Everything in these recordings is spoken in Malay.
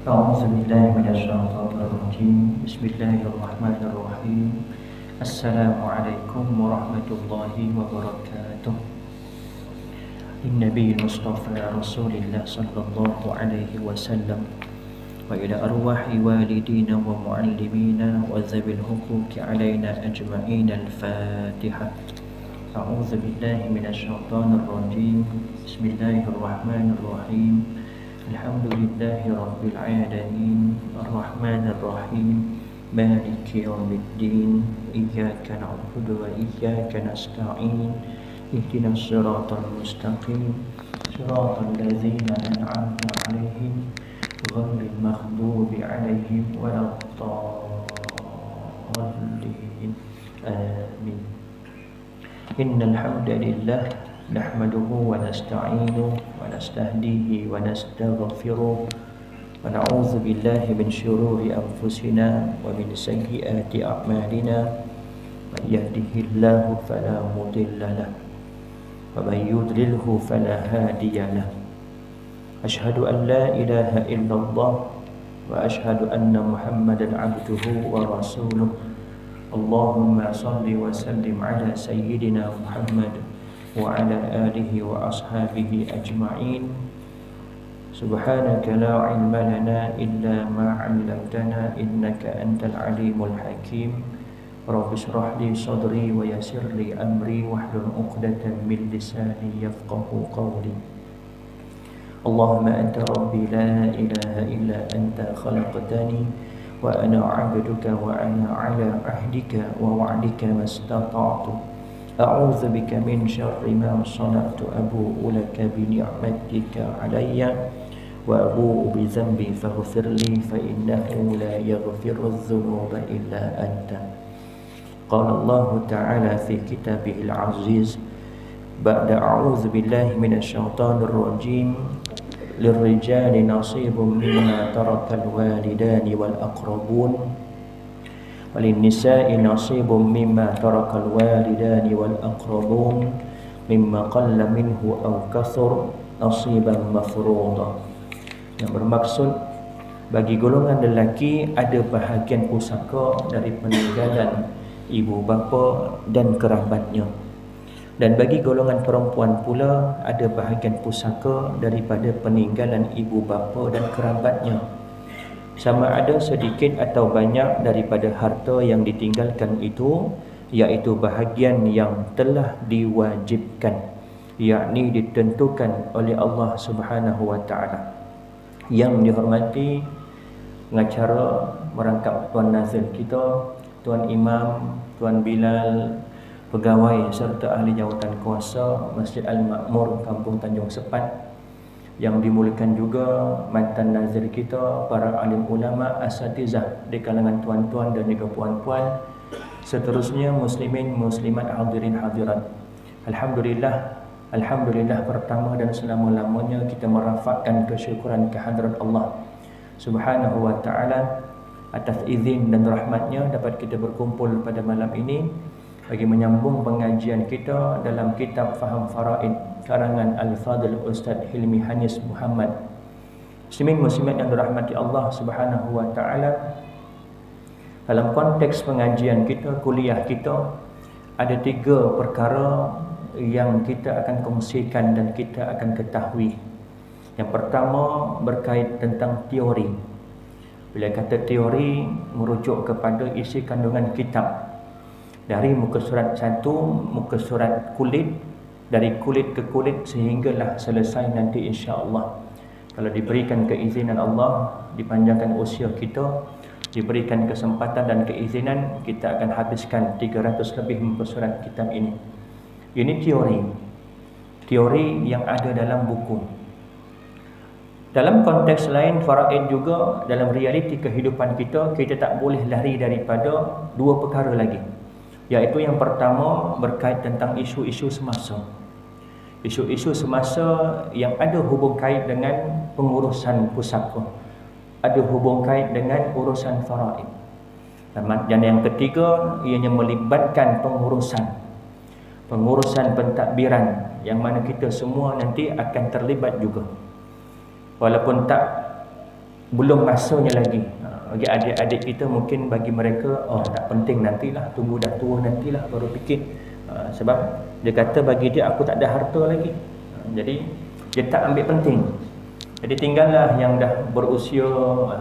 أعوذ بالله من الشيطان الرجيم بسم الله الرحمن الرحيم السلام عليكم ورحمة الله وبركاته للنبي المصطفى رسول الله صلى الله عليه وسلم وإلى أرواح والدينا ومعلمينا وذوي الحقوق علينا أجمعين الفاتحة أعوذ بالله من الشيطان الرجيم بسم الله الرحمن الرحيم الحمد لله رب العالمين الرحمن الرحيم مالك يوم الدين إياك نعبد وإياك نستعين اهدنا الصراط المستقيم صراط الذين أنعمت عليهم غير المغضوب عليهم ولا الضالين آمين إن الحمد لله نحمده ونستعينه ونستهديه ونستغفره ونعوذ بالله من شرور أنفسنا ومن سيئات أعمالنا من يهده الله فلا مضل له ومن يضلله فلا هادي له أشهد أن لا إله إلا الله وأشهد أن محمدا عبده ورسوله اللهم صل وسلم على سيدنا محمد وعلى آله وأصحابه أجمعين سبحانك لا علم لنا إلا ما علمتنا إنك أنت العليم الحكيم رب اشرح لي صدري ويسر لي أمري واحلل عقدة من لساني يفقه قولي اللهم أنت ربي لا إله إلا أنت خلقتني وأنا عبدك وأنا على عهدك ووعدك ما استطعت أعوذ بك من شر ما صنعت أبوء لك بنعمتك علي وأبوء بذنبي فاغفر لي فإنه لا يغفر الذنوب إلا أنت قال الله تعالى في كتابه العزيز بعد أعوذ بالله من الشيطان الرجيم للرجال نصيب مما ترك الوالدان والأقربون وللنساء نصيب مما ترك الوالدان والأقربون مما قل منه أو كثر نصيبا مفروضا. Yang bermaksud bagi golongan lelaki ada bahagian pusaka dari peninggalan ibu bapa dan kerabatnya, dan bagi golongan perempuan pula ada bahagian pusaka daripada peninggalan ibu bapa dan kerabatnya, sama ada sedikit atau banyak daripada harta yang ditinggalkan itu, iaitu bahagian yang telah diwajibkan, yakni ditentukan oleh Allah Subhanahu wa taala. Yang dihormati pengacara merangkap Tuan Nazir kita, Tuan Imam, Tuan Bilal, pegawai serta ahli jawatan kuasa Masjid Al-Makmur Kampung Tanjung Sepat, yang dimuliakan juga mantan nazir kita, para alim ulama, asatizah di kalangan tuan-tuan dan juga puan-puan, seterusnya muslimin, muslimat, hadirin, hadirat. Alhamdulillah pertama dan selama-lamanya kita merafakkan kesyukuran kehadrat Allah Subhanahu wa ta'ala atas izin dan rahmatnya dapat kita berkumpul pada malam ini bagi menyambung pengajian kita dalam kitab Faham Faraid karangan Al-Fadil Ustaz Hilmi Hanis Muhammad. Muslimin muslimat yang dirahmati Allah Subhanahu wa taala, dalam konteks pengajian kita, kuliah kita, ada 3 perkara yang kita akan kongsikan dan kita akan ketahui. Yang pertama berkait tentang teori. Bila kata teori merujuk kepada isi kandungan kitab, dari muka surat 1, muka surat kulit, dari kulit ke kulit sehinggalah selesai nanti insya-Allah. Kalau diberikan keizinan Allah, dipanjangkan usia kita, diberikan kesempatan dan keizinan, kita akan habiskan 300 lebih muka surat kitab ini. Ini teori yang ada dalam buku. Dalam konteks lain faraid juga, dalam realiti kehidupan kita, kita tak boleh lari daripada 2 perkara lagi, iaitu yang pertama berkait tentang isu-isu semasa. Isu-isu semasa yang ada hubung kait dengan pengurusan pusaka, ada hubung kait dengan urusan faraid. Dan yang ketiga ianya melibatkan pengurusan pentadbiran, yang mana kita semua nanti akan terlibat juga. Walaupun tak belum masanya lagi. Bagi adik-adik kita mungkin bagi mereka tak penting, nantilah, tunggu dah tua nantilah baru fikir. Sebab dia kata bagi dia aku tak ada harta lagi. Jadi dia tak ambil penting. Jadi tinggallah yang dah berusia,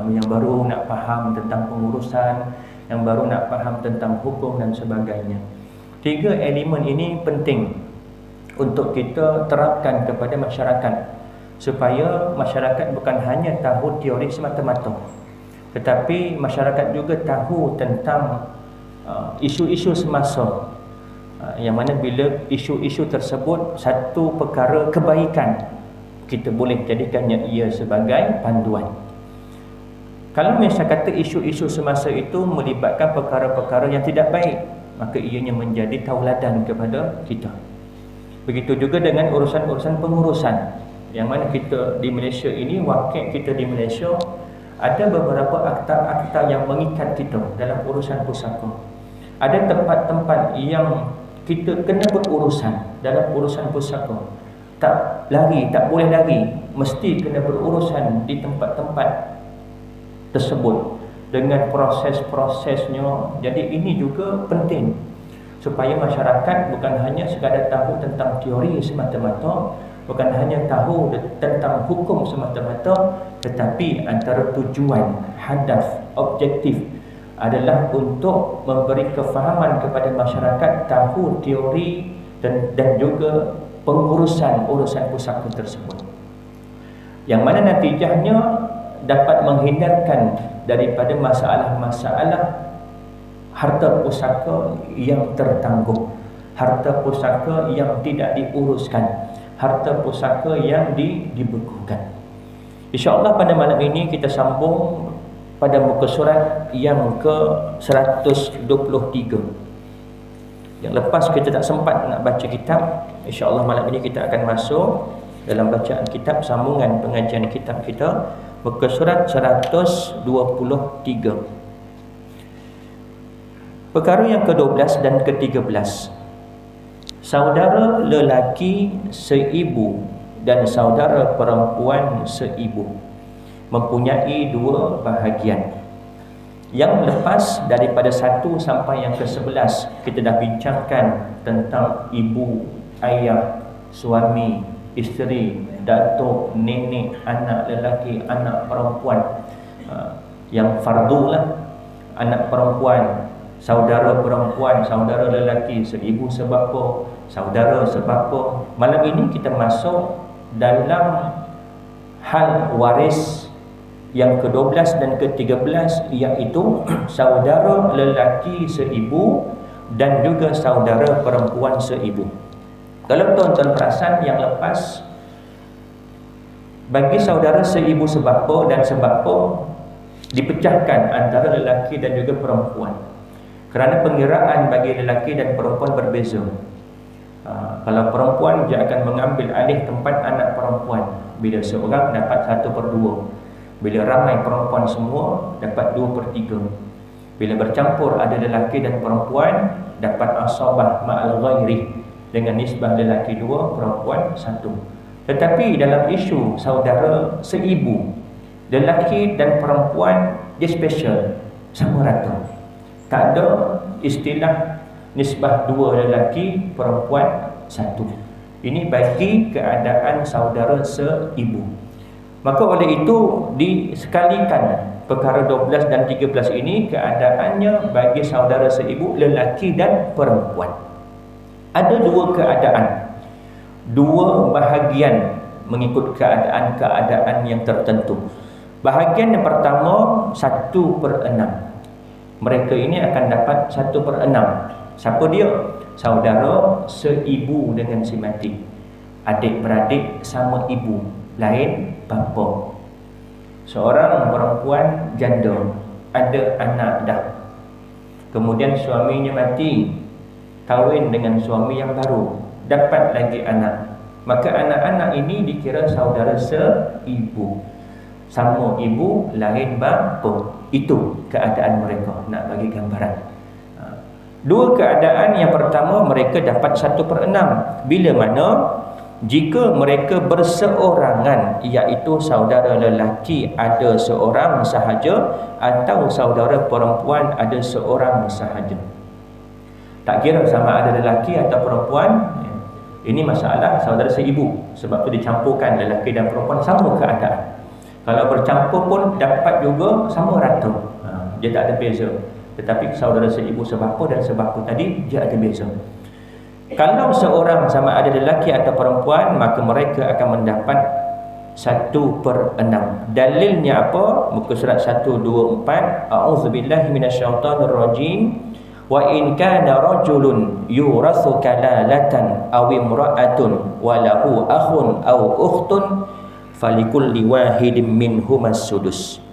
yang baru nak faham tentang pengurusan, yang baru nak faham tentang hukum dan sebagainya. 3 elemen ini penting untuk kita terapkan kepada masyarakat, supaya masyarakat bukan hanya tahu teori semata-mata, tetapi masyarakat juga tahu tentang isu-isu semasa, yang mana bila isu-isu tersebut satu perkara kebaikan, kita boleh jadikannya ia sebagai panduan. Kalau misalnya kata isu-isu semasa itu melibatkan perkara-perkara yang tidak baik, maka ianya menjadi tauladan kepada kita. Begitu juga dengan urusan-urusan pengurusan, yang mana kita di Malaysia ini, wakil kita di Malaysia, ada beberapa akta-akta yang mengikat kita dalam urusan pusaka. Ada tempat-tempat yang kita kena berurusan dalam urusan pusaka. Tak lari, tak boleh lari, mesti kena berurusan di tempat-tempat tersebut dengan proses-prosesnya. Jadi ini juga penting supaya masyarakat bukan hanya sekadar tahu tentang teori semata-mata, bukan hanya tahu tentang hukum semata-mata, tetapi antara tujuan, hadaf, objektif adalah untuk memberi kefahaman kepada masyarakat, tahu teori dan juga pengurusan urusan pusaka tersebut, yang mana natijahnya dapat menghindarkan daripada masalah-masalah harta pusaka yang tertangguh, harta pusaka yang tidak diuruskan, harta pusaka yang dibekukan. InsyaAllah pada malam ini kita sambung pada muka surat yang ke-123. Yang lepas kita tak sempat nak baca kitab, InsyaAllah malam ini kita akan masuk dalam bacaan kitab, sambungan pengajian kitab kita, muka surat 123. Perkara yang ke-12 dan ke-13. Saudara lelaki seibu dan saudara perempuan seibu mempunyai 2 bahagian. Yang lepas daripada 1 sampai yang ke-11 kita dah bincangkan tentang ibu, ayah, suami, isteri, datuk, nenek, anak lelaki, anak perempuan, yang fardu lah, anak perempuan, saudara perempuan, saudara lelaki, seibu sebapa, saudara sebapa. Malam ini kita masuk dalam hal waris yang ke-12 dan ke-13, iaitu saudara lelaki seibu dan juga saudara perempuan seibu. Kalau tuan-tuan perasan yang lepas, bagi saudara seibu sebapa dan sebapa dipecahkan antara lelaki dan juga perempuan, kerana pengiraan bagi lelaki dan perempuan berbeza. Kalau perempuan, dia akan mengambil alih tempat anak perempuan bila seorang dapat 1/2. Bila ramai perempuan semua, dapat 2/3. Bila bercampur ada lelaki dan perempuan, dapat asabah ma'al ghairi, dengan nisbah lelaki 2, perempuan 1. Tetapi dalam isu saudara seibu, lelaki dan perempuan dia special, sama rata. Tak ada istilah nisbah 2 lelaki, perempuan 1. Ini bagi keadaan saudara seibu. Maka oleh itu disekalikan perkara 12 dan 13 ini, keadaannya bagi saudara seibu lelaki dan perempuan. Ada 2 keadaan, 2 bahagian mengikut keadaan-keadaan yang tertentu. Bahagian yang pertama 1/6. Mereka ini akan dapat 1/6. Siapa dia? Saudara seibu dengan si mati, adik-beradik sama ibu, lain bapa. Seorang perempuan janda, ada anak dah, kemudian suaminya mati, kahwin dengan suami yang baru, dapat lagi anak. Maka anak-anak ini dikira saudara seibu, sama ibu, lain bapa. Itu keadaan mereka, nak bagi gambaran. 2 keadaan. Yang pertama, mereka dapat 1/6. Bila mana jika mereka berseorangan, iaitu saudara lelaki ada seorang sahaja atau saudara perempuan ada seorang sahaja. Tak kira sama ada lelaki atau perempuan, ini masalah saudara seibu, sebab tu dicampurkan lelaki dan perempuan sama keadaan. Kalau bercampur pun dapat juga sama rata, dia tak ada beza. Tetapi saudara seibu sebapa dan sebapa tadi dia ada beza. Kalau seorang sama ada lelaki atau perempuan, maka mereka akan mendapat 1/6. Dalilnya apa? Muka surat 124. A'udzubillahi minasyaitonirrajim. Wa in kana rajulun yurathu kalalatan aw imra'atun wa lahu akhun aw ukhtun falikulli wahidin minhumas sudus.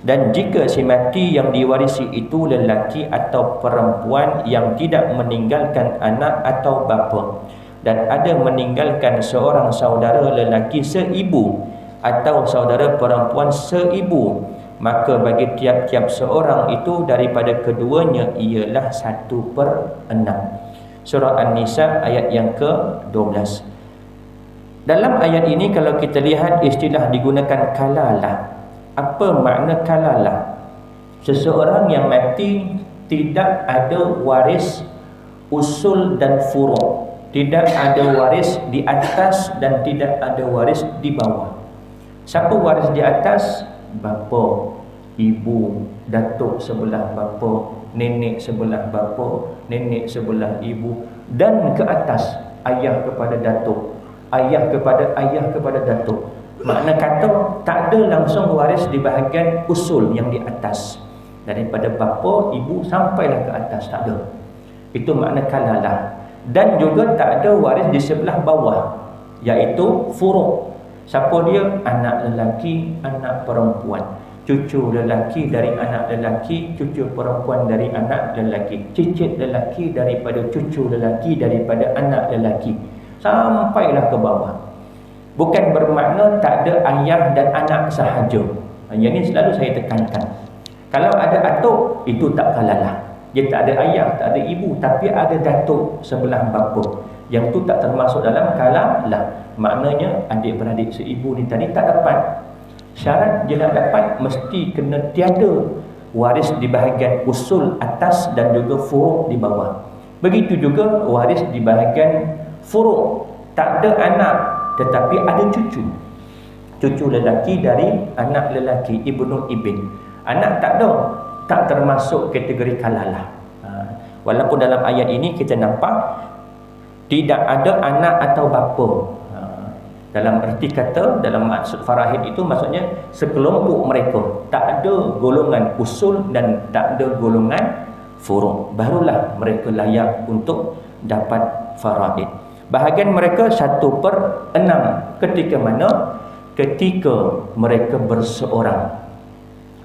Dan jika si mati yang diwarisi itu lelaki atau perempuan yang tidak meninggalkan anak atau bapa, dan ada meninggalkan seorang saudara lelaki seibu atau saudara perempuan seibu, maka bagi tiap-tiap seorang itu daripada keduanya ialah 1/6. Surah An-Nisa ayat yang ke-12. Dalam ayat ini kalau kita lihat istilah digunakan kalalah. Apa makna kalalah? Seseorang yang mati tidak ada waris usul dan furu', tidak ada waris di atas dan tidak ada waris di bawah. Siapa waris di atas? Bapa, ibu, datuk sebelah bapa, nenek sebelah bapa, nenek sebelah ibu, dan ke atas ayah kepada datuk, ayah kepada ayah kepada datuk. Makna kata tak ada langsung waris di bahagian usul yang di atas, daripada bapa, ibu sampailah ke atas, tak ada. Itu makna kalalah. Dan juga tak ada waris di sebelah bawah, iaitu furu'. Siapa dia? Anak lelaki, anak perempuan, cucu lelaki dari anak lelaki, cucu perempuan dari anak lelaki, cicit lelaki daripada cucu lelaki daripada anak lelaki, sampailah ke bawah. Bukan bermakna tak ada ayah dan anak sahaja. Yang ini selalu saya tekankan. Kalau ada atuk, itu tak kalalah. Dia tak ada ayah, tak ada ibu, tapi ada datuk sebelah bapa. Yang tu tak termasuk dalam kalalah. Maknanya adik-beradik seibu ni tadi tak dapat. Syarat dia nak dapat mesti kena tiada waris di bahagian usul atas dan juga furu' di bawah. Begitu juga waris di bahagian furu'. Tak ada anak tetapi ada cucu. Cucu lelaki dari anak lelaki, ibnu ibn. Anak tak ada, tak termasuk kategori kalalah. Walaupun dalam ayat ini kita nampak tidak ada anak atau bapa. Dalam erti kata, dalam maksud farahid itu maksudnya sekelompok mereka tak ada golongan usul dan tak ada golongan furu', barulah mereka layak untuk dapat farahid. Bahagian mereka 1/6. Ketika mana? Ketika mereka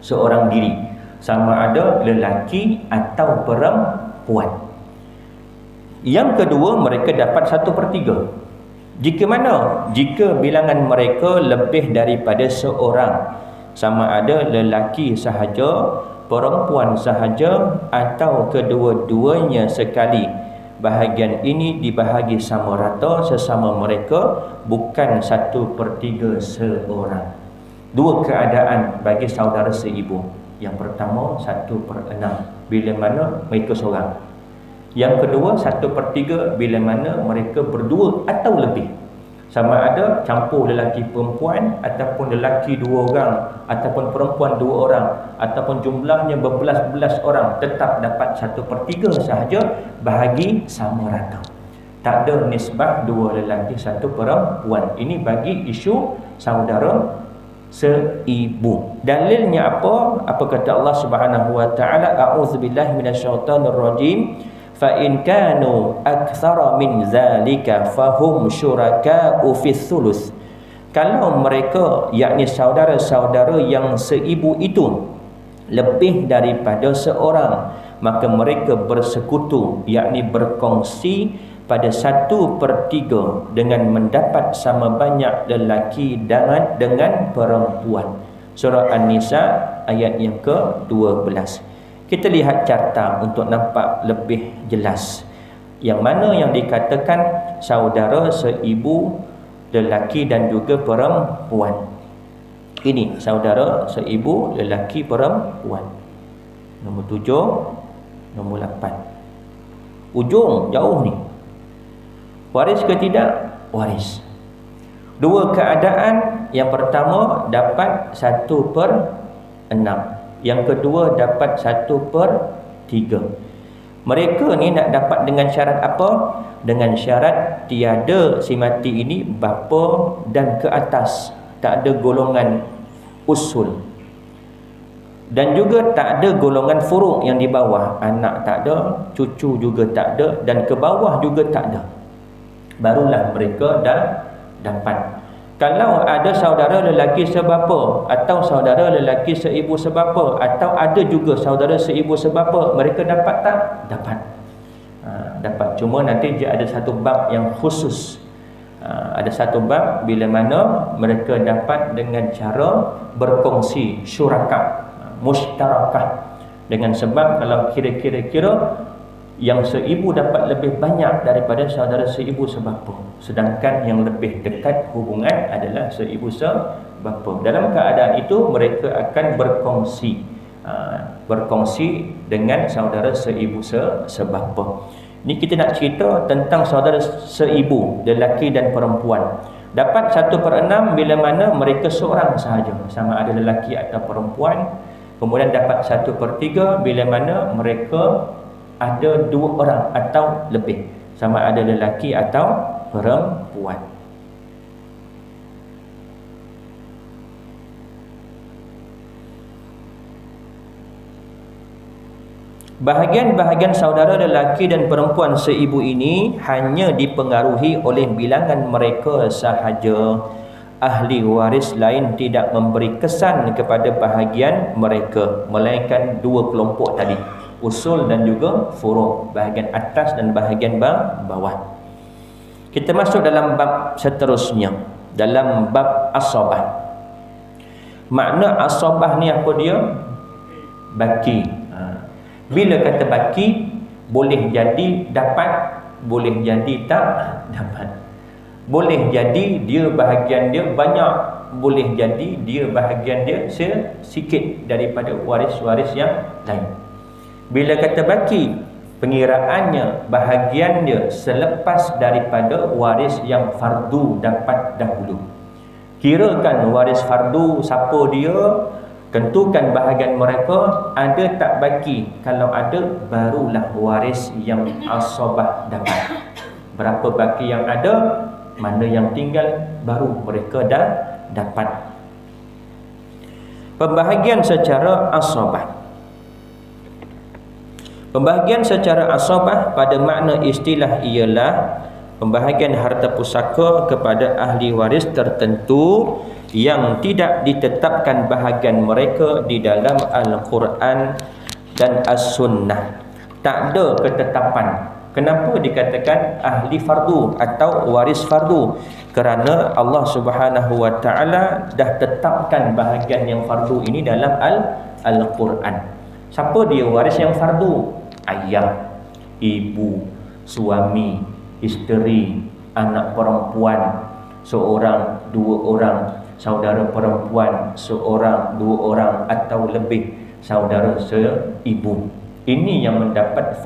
seorang diri, sama ada lelaki atau perempuan. Yang kedua, mereka dapat 1/3. Jika mana? Jika bilangan mereka lebih daripada seorang, sama ada lelaki sahaja, perempuan sahaja, atau kedua-duanya sekali. Bahagian ini dibahagi sama rata sesama mereka, bukan 1/3 seorang. Dua keadaan bagi saudara seibu. Yang pertama 1/6 bila mana mereka seorang. Yang kedua 1/3 bila mana mereka berdua atau lebih. Sama ada campur lelaki perempuan, ataupun lelaki 2 orang, ataupun perempuan 2 orang, ataupun jumlahnya berbelas-belas orang, tetap dapat 1/3 sahaja, bahagi sama rata. Tak ada nisbah 2 lelaki 1 perempuan. Ini bagi isu saudara seibu. Dalilnya apa? Apa kata Allah Subhanahu wa taala? A'udzubillahi minasyaitonirrajim. Fa in kanu aktsara min zalika fahum syuraka'u fis sulus. Kalau mereka, yakni saudara-saudara yang seibu itu lebih daripada seorang, maka mereka bersekutu, yakni berkongsi pada 1/3 dengan mendapat sama banyak lelaki dengan perempuan. Surah An-Nisa ayat yang ke-12. Kita lihat carta untuk nampak lebih jelas. Yang mana yang dikatakan saudara seibu lelaki dan juga perempuan. Ini saudara seibu lelaki perempuan. Nombor 7, nombor 8. Ujung jauh ni. Waris ke tidak? Waris. Dua keadaan. Yang pertama dapat 1/6. Yang kedua dapat 1/3. Mereka ni nak dapat dengan syarat apa? Dengan syarat tiada si mati ini bapa dan ke atas, tak ada golongan usul, dan juga tak ada golongan furuk yang di bawah. Anak tak ada, cucu juga tak ada, dan ke bawah juga tak ada. Barulah mereka dah dapat. Kalau ada saudara lelaki sebapa atau saudara lelaki seibu sebapa, atau ada juga saudara seibu sebapa, mereka dapat tak? Dapat. Dapat. Cuma nanti dia ada satu bab yang khusus. Ada satu bab bila mana mereka dapat dengan cara berkongsi, syuraka, mushtarakah. Dengan sebab kalau kira-kira yang seibu dapat lebih banyak daripada saudara seibu sebapa, sedangkan yang lebih dekat hubungan adalah seibu sebapa. Dalam keadaan itu mereka akan berkongsi dengan saudara seibu sebapa. Ini kita nak cerita tentang saudara seibu lelaki dan perempuan. Dapat 1/6 bila mana mereka seorang sahaja, sama ada lelaki atau perempuan. Kemudian dapat 1/3 bila mana mereka ada 2 orang atau lebih, sama ada lelaki atau perempuan. Bahagian-bahagian saudara lelaki dan perempuan seibu ini hanya dipengaruhi oleh bilangan mereka sahaja. Ahli waris lain tidak memberi kesan kepada bahagian mereka, melainkan 2 kelompok tadi, usul dan juga furuk, bahagian atas dan bahagian bawah. Kita masuk dalam bab seterusnya, dalam bab asabah. Makna asabah ni apa dia? Baki. Bila kata baki, boleh jadi dapat, boleh jadi tak dapat. Boleh jadi dia bahagian dia banyak, boleh jadi dia bahagian dia sikit daripada waris-waris yang lain. Bila kata baki, pengiraannya bahagian dia selepas daripada waris yang fardu dapat dahulu. Kirakan waris fardu siapa dia, tentukan bahagian mereka, ada tak baki. Kalau ada, barulah waris yang asabah dapat. Berapa baki yang ada, mana yang tinggal, baru mereka dah dapat. Pembahagian secara asabah. Pembahagian secara asabah pada makna istilah ialah pembahagian harta pusaka kepada ahli waris tertentu yang tidak ditetapkan bahagian mereka di dalam Al-Quran dan As-Sunnah. Tak ada ketetapan. Kenapa dikatakan ahli fardu atau waris fardu? Kerana Allah Subhanahu wa taala dah tetapkan bahagian yang fardu ini dalam Al-Quran. Siapa dia waris yang fardu? Ayah, ibu, suami, isteri, anak perempuan seorang, 2 orang, saudara perempuan seorang, 2 orang atau lebih, saudara seibu. Ini yang mendapat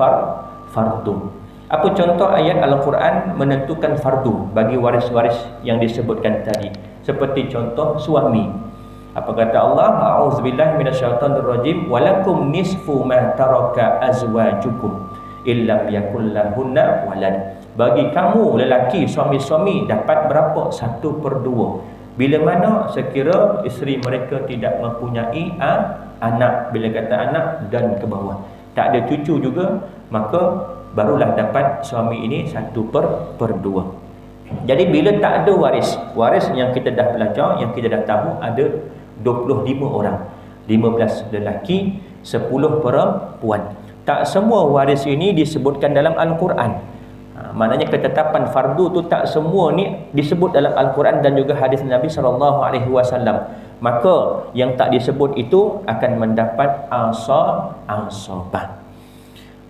fardu. Apa contoh ayat Al-Quran menentukan fardu bagi waris-waris yang disebutkan tadi? Seperti contoh suami. Apa kata Allah? A'udzubillahi minasyaitonirrajim. Walakum nisfu ma taraka azwajukum illam yakul lahunna walad. Bagi kamu lelaki suami-suami dapat berapa? 1/2. Bila mana sekira isteri mereka tidak mempunyai anak. Bila kata anak dan ke bawah, tak ada cucu juga, maka barulah dapat suami ini 1/2. Jadi bila tak ada waris yang kita dah belajar, yang kita dah tahu ada 25 orang, 15 lelaki, 10 perempuan. Tak semua waris ini disebutkan dalam Al-Quran. Maknanya ketetapan fardu tu tak semua ni disebut dalam Al-Quran dan juga hadis Nabi SAW. Maka yang tak disebut itu akan mendapat asabah.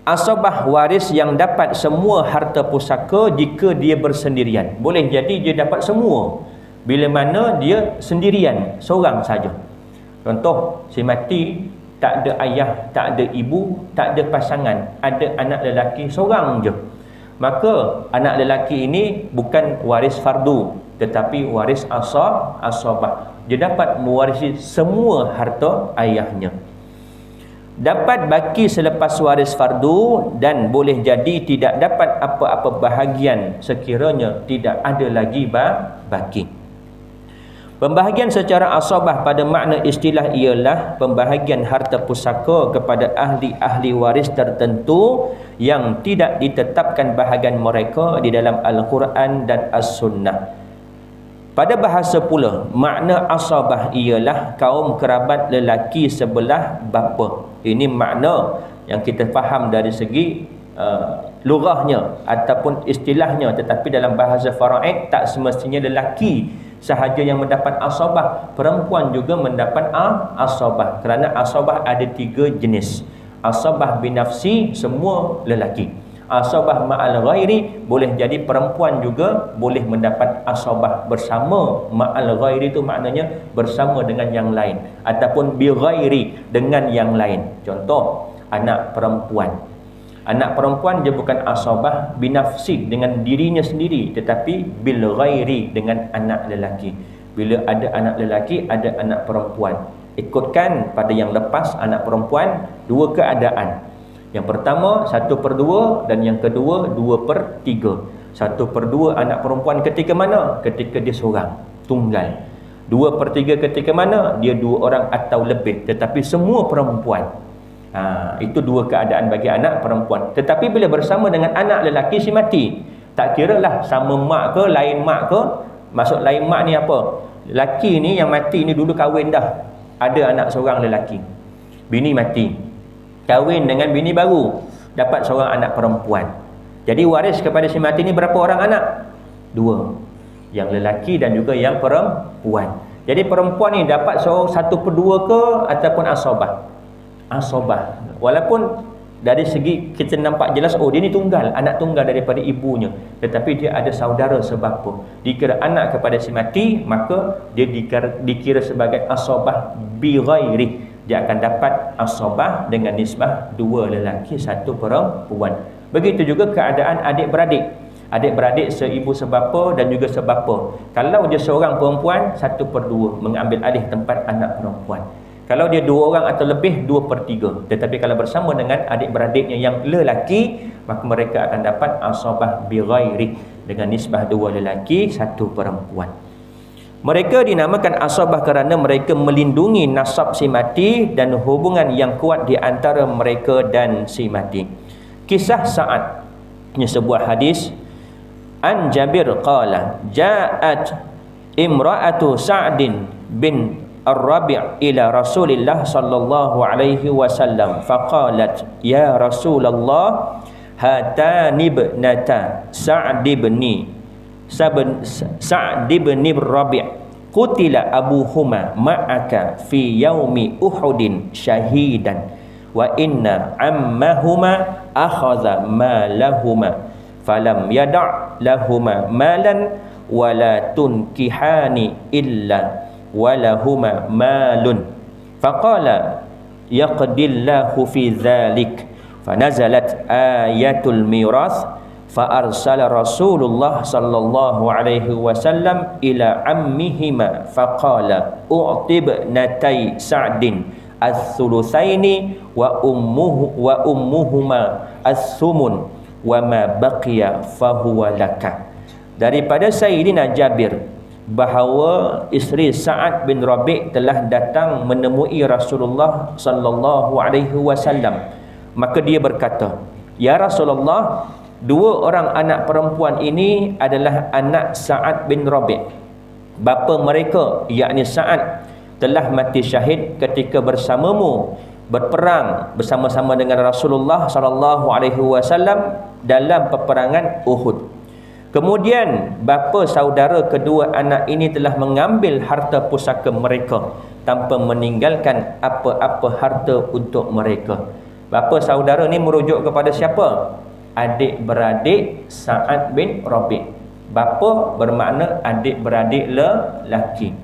Asabah waris yang dapat semua harta pusaka jika dia bersendirian. Boleh jadi dia dapat semua bila mana dia sendirian, seorang saja. Contoh, si mati tak ada ayah, tak ada ibu, tak ada pasangan, ada anak lelaki seorang je. Maka anak lelaki ini bukan waris fardu, tetapi waris asabah. Dia dapat mewarisi semua harta ayahnya. Dapat baki selepas waris fardu dan boleh jadi tidak dapat apa-apa bahagian sekiranya tidak ada lagi baki. Pembahagian secara asabah pada makna istilah ialah pembahagian harta pusaka kepada ahli-ahli waris tertentu yang tidak ditetapkan bahagian mereka di dalam Al-Quran dan As-Sunnah. Pada bahasa pula, makna asabah ialah kaum kerabat lelaki sebelah bapa. Ini makna yang kita faham dari segi lughahnya ataupun istilahnya, tetapi dalam bahasa faraid tak semestinya lelaki sahaja yang mendapat asabah, perempuan juga mendapat asabah, kerana asabah ada 3 jenis. Asabah binafsi, semua lelaki. Asabah ma'al ghairi, boleh jadi perempuan juga boleh mendapat asabah bersama. Ma'al ghairi itu maknanya bersama dengan yang lain, ataupun bi ghairi, dengan yang lain. Contoh, anak perempuan. Anak perempuan dia bukan asabah binafsi dengan dirinya sendiri, tetapi bil ghairi, dengan anak lelaki. Bila ada anak lelaki, ada anak perempuan. Ikutkan pada yang lepas, anak perempuan 2 keadaan. Yang pertama 1/2 dan yang kedua 2/3. 1/2 anak perempuan ketika mana? Ketika dia seorang, tunggal. 2/3 ketika mana? Dia 2 orang atau lebih, tetapi semua perempuan. Itu 2 keadaan bagi anak perempuan. Tetapi bila bersama dengan anak lelaki si mati, tak kira lah sama mak ke, lain mak ke. Maksud lain mak ni apa? Lelaki ni yang mati ni dulu kahwin dah, ada anak seorang lelaki, bini mati, kahwin dengan bini baru, dapat seorang anak perempuan. Jadi waris kepada si mati ni berapa orang anak? 2, yang lelaki dan juga yang perempuan. Jadi perempuan ni dapat 1/2 ke ataupun asabah? Asabah. Walaupun dari segi kita nampak jelas, oh dia ni tunggal, anak tunggal daripada ibunya, tetapi dia ada saudara sebapa, dikira anak kepada si mati, maka dia dikira sebagai asabah bi ghairi. Dia akan dapat asabah dengan nisbah 2 lelaki 1 perempuan. Begitu juga keadaan adik-beradik. Adik-beradik seibu sebapa dan juga sebapa. Kalau dia seorang perempuan, 1/2 mengambil alih tempat anak perempuan. Kalau dia 2 orang atau lebih, 2/3. Tetapi kalau bersama dengan adik-beradiknya yang lelaki, maka mereka akan dapat asabah bi ghairi dengan nisbah 2 lelaki 1 perempuan. Mereka dinamakan asabah kerana mereka melindungi nasab si mati dan hubungan yang kuat di antara mereka dan si mati. Kisah Sa'ad, ini sebuah hadis. An Jabir qala ja'at imra'atu Sa'din bin Ar-Rabi' ila Rasulillah sallallahu alaihi wasallam faqalat ya Rasulullah hatani ibnata Sa'd ibn Rabi' qutila abuhuma ma'aka fi yaumi Uhudin syahidan wa inna ammahuma akhadha malahuma falam yada' lahuma malan wala tunkihani illa walahuma malun faqala yaqdillahu fi dhalik fanazalat ayatul mirath faarsala Rasulullah sallallahu alaihi wasallam ila ammihima faqala u'tib natai Sa'din ats-thulutsaini wa ummuhuma ats-thumun wa ma baqiya fahuwa laka. Daripada Sayyidina Jabir bahawa isteri Sa'ad bin Rabi' telah datang menemui Rasulullah sallallahu alaihi wasallam. Maka dia berkata, "Ya Rasulullah, 2 orang anak perempuan ini adalah anak Sa'ad bin Rabi'. Bapa mereka, yakni Sa'ad, telah mati syahid ketika bersamamu berperang bersama-sama dengan Rasulullah sallallahu alaihi wasallam dalam peperangan Uhud. Kemudian bapa saudara kedua anak ini telah mengambil harta pusaka mereka tanpa meninggalkan apa-apa harta untuk mereka. Bapa saudara ni merujuk kepada siapa? Adik-beradik Sa'ad bin Rabi'. Bapa bermakna adik-beradik lelaki.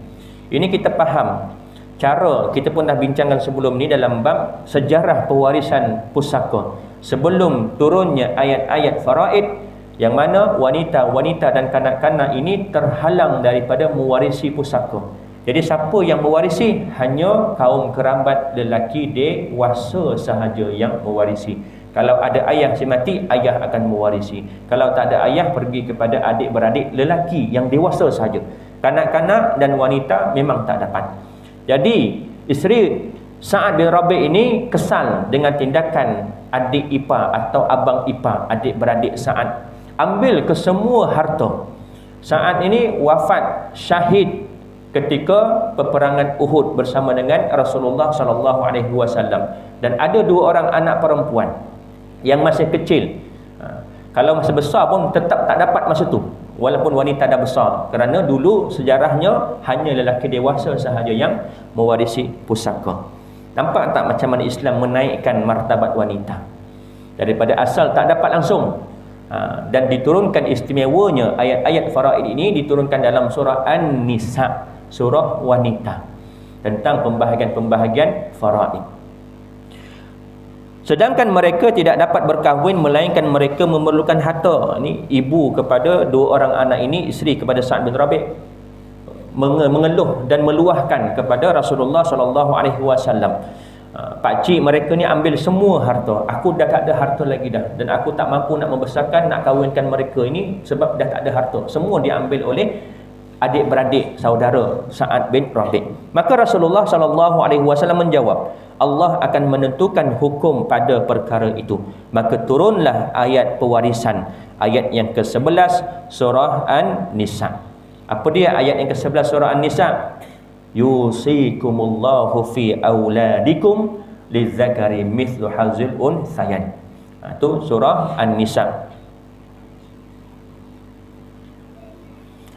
Ini kita faham. Cara kita pun dah bincangkan sebelum ni dalam bab sejarah pewarisan pusaka. Sebelum turunnya ayat-ayat faraid yang mana wanita-wanita dan kanak-kanak ini terhalang daripada mewarisi pusaka. Jadi siapa yang mewarisi? Hanya kaum kerabat lelaki dewasa sahaja yang mewarisi. Kalau ada ayah si mati, ayah akan mewarisi. Kalau tak ada ayah, pergi kepada adik-beradik lelaki yang dewasa sahaja. Kanak-kanak dan wanita memang tak dapat. Jadi isteri Sa'ad bin Rabi' ini kesal dengan tindakan adik ipar atau abang ipar, adik-beradik Sa'ad. Ambil ke semua harta. Sa'ad ini wafat syahid ketika peperangan Uhud bersama dengan Rasulullah SAW. Dan ada 2 orang anak perempuan yang masih kecil. Kalau masih besar pun tetap tak dapat masa tu, walaupun wanita dah besar, kerana dulu sejarahnya hanya lelaki dewasa sahaja yang mewarisi pusaka. Nampak tak macam mana Islam menaikkan martabat wanita? Daripada asal tak dapat langsung, dan diturunkan istimewanya ayat-ayat faraid ini diturunkan dalam surah An-Nisa, surah wanita, tentang pembahagian-pembahagian faraid. Sedangkan mereka tidak dapat berkahwin melainkan mereka memerlukan harta. Ini ibu kepada 2 orang anak ini, isteri kepada Sa'ad bin Rabi', mengeluh dan meluahkan kepada Rasulullah SAW. Pakcik mereka ni ambil semua harta. Aku dah tak ada harta lagi dah, dan aku tak mampu nak membesarkan, nak kahwinkan mereka ini sebab dah tak ada harta. Semua diambil oleh adik-beradik saudara Sa'ad bin Rabi'. Maka Rasulullah SAW menjawab, Allah akan menentukan hukum pada perkara itu. Maka turunlah ayat pewarisan, ayat yang ke-11 surah An-Nisa. Apa dia ayat yang ke-11 surah An-Nisa? Yusikumullahu fi auladikum lizzakari mithlu hazil unthayain. Itu surah An-Nisa,